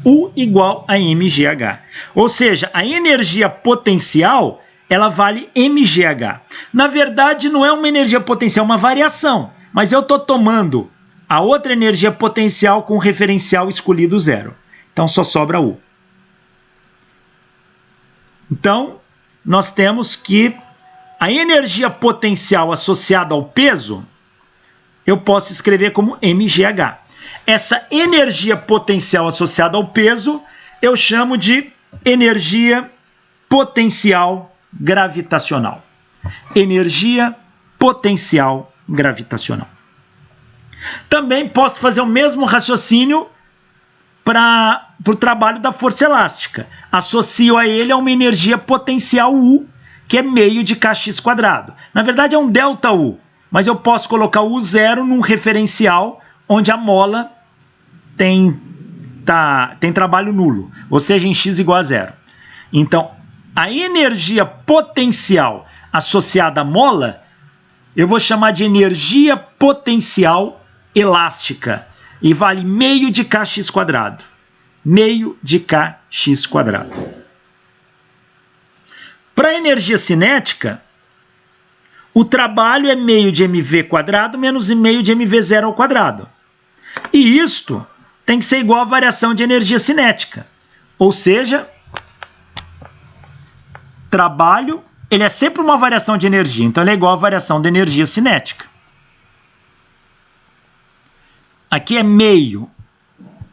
U igual a mgh. Ou seja, a energia potencial, ela vale mgh. Na verdade, não é uma energia potencial, é uma variação. Mas eu estou tomando a outra energia potencial com o referencial escolhido 0. Então, só sobra U. Então, nós temos que a energia potencial associada ao peso, eu posso escrever como mgh. Essa energia potencial associada ao peso, eu chamo de energia potencial gravitacional. Energia potencial gravitacional. Também posso fazer o mesmo raciocínio para o trabalho da força elástica. Associo a ele a uma energia potencial U, que é meio de kx². Na verdade é um ΔU, mas eu posso colocar o U0 num referencial onde a mola tem trabalho nulo, ou seja, em x igual a 0. Então, a energia potencial associada à mola, eu vou chamar de energia potencial elástica, e vale meio de kx². Meio de kx². Para a energia cinética, o trabalho é meio de mv² menos meio de mv0². E isto tem que ser igual à variação de energia cinética. Ou seja, trabalho, ele é sempre uma variação de energia, então ele é igual à variação de energia cinética. Aqui é meio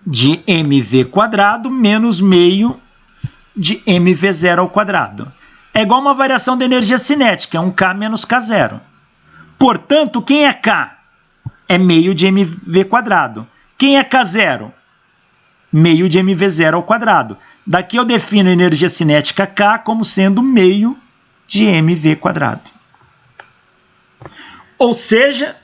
de mv² menos meio de mv0². É igual a uma variação de energia cinética, é um K menos K0. Portanto, quem é K? É meio de mv². Quem é K0? Meio de mv0². Daqui eu defino a energia cinética K como sendo meio de mv². Ou seja,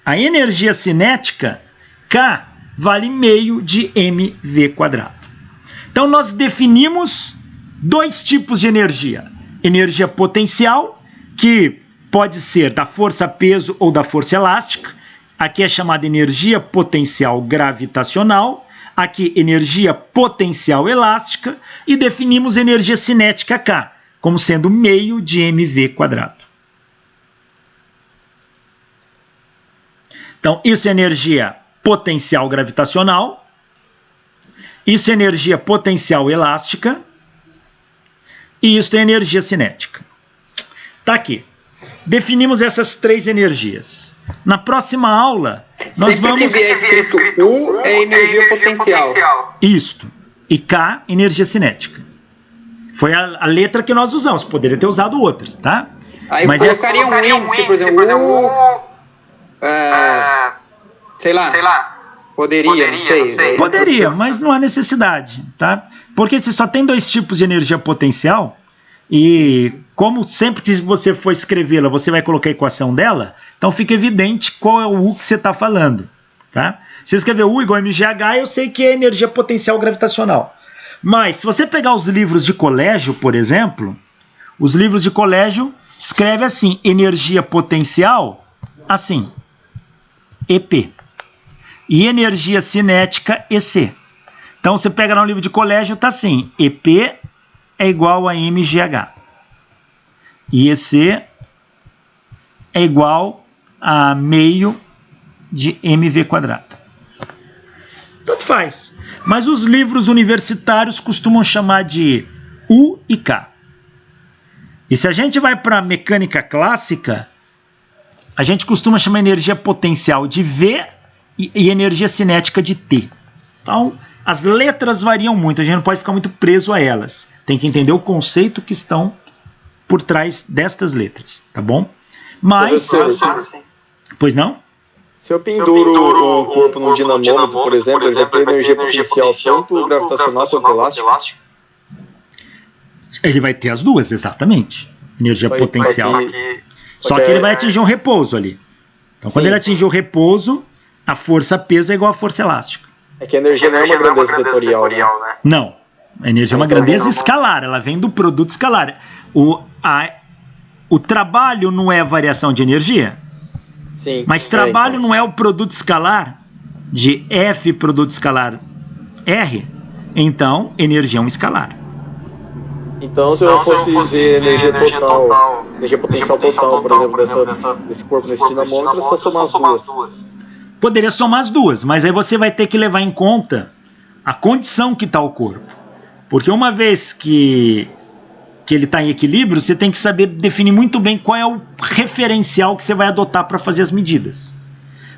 a energia cinética K vale meio de mv². Então, nós definimos dois tipos de energia. Energia potencial, que pode ser da força-peso ou da força elástica. Aqui é chamada energia potencial gravitacional. Aqui, energia potencial elástica. E definimos energia cinética K, como sendo meio de mv². Então, isso é energia potencial gravitacional. Isso é energia potencial elástica. E isso é energia cinética. Tá aqui. Definimos essas três energias. Na próxima aula, nós vamos... Sempre que vier escrito U é energia potencial. Isto. E K, energia cinética. Foi a letra que nós usamos. Poderia ter usado outras, tá? Aí mas colocaria um índice, por exemplo, U... sei lá. Poderia, não sei. Poderia, mas não há necessidade, tá? Porque se só tem dois tipos de energia potencial, e como sempre que você for escrevê-la, você vai colocar a equação dela, então fica evidente qual é o U que você está falando, tá? Se eu escrever U igual a mgh, eu sei que é energia potencial gravitacional. Mas, se você pegar os livros de colégio, por exemplo, os livros de colégio escrevem assim, energia potencial, assim, EP. E energia cinética, EC. Então, você pega no livro de colégio, está assim, EP é igual a mgh. E EC é igual a meio de mv². Tanto faz. Mas os livros universitários costumam chamar de U e K. E se a gente vai para a mecânica clássica, a gente costuma chamar energia potencial de V e energia cinética de T. Então, as letras variam muito, a gente não pode ficar muito preso a elas. Tem que entender o conceito que estão por trás destas letras, tá bom? Mas... Pois não? Se eu penduro um corpo num dinamômetro, por exemplo, ele vai ter energia potencial tanto gravitacional quanto elástica? Ele vai ter as duas, exatamente. Energia potencial. Só que ele vai atingir um repouso ali. Então, quando ele atingir o repouso, a força-peso é igual à força elástica. É que a energia não é uma grandeza vetorial, né? Não. A energia é uma grandeza escalar. Ela vem do produto escalar. O trabalho não é variação de energia? Sim. Mas trabalho não é o produto escalar de F produto escalar R, então energia é um escalar. Então, se eu fosse ver energia total, energia potencial total, por exemplo, desse corpo nesse dinamômetro, é só somar as duas. Poderia somar as duas, mas aí você vai ter que levar em conta a condição que está o corpo. Porque uma vez que ele está em equilíbrio, você tem que saber definir muito bem qual é o referencial que você vai adotar para fazer as medidas.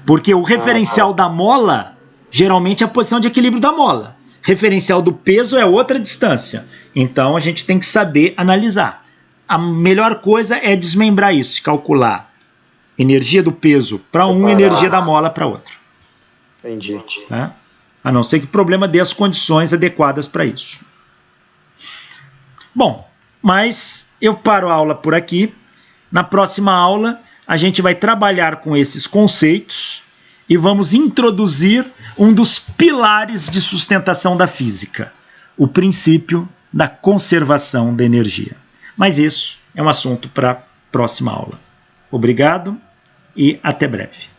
Porque o referencial da mola, geralmente é a posição de equilíbrio da mola. Referencial do peso é outra distância. Então a gente tem que saber analisar. A melhor coisa é desmembrar isso, calcular energia do peso para um, energia da mola para outro. Entendi. Tá? A não ser que o problema dê as condições adequadas para isso. Bom, mas eu paro a aula por aqui. Na próxima aula a gente vai trabalhar com esses conceitos e vamos introduzir um dos pilares de sustentação da física, o princípio da conservação da energia. Mas isso é um assunto para a próxima aula. Obrigado e até breve.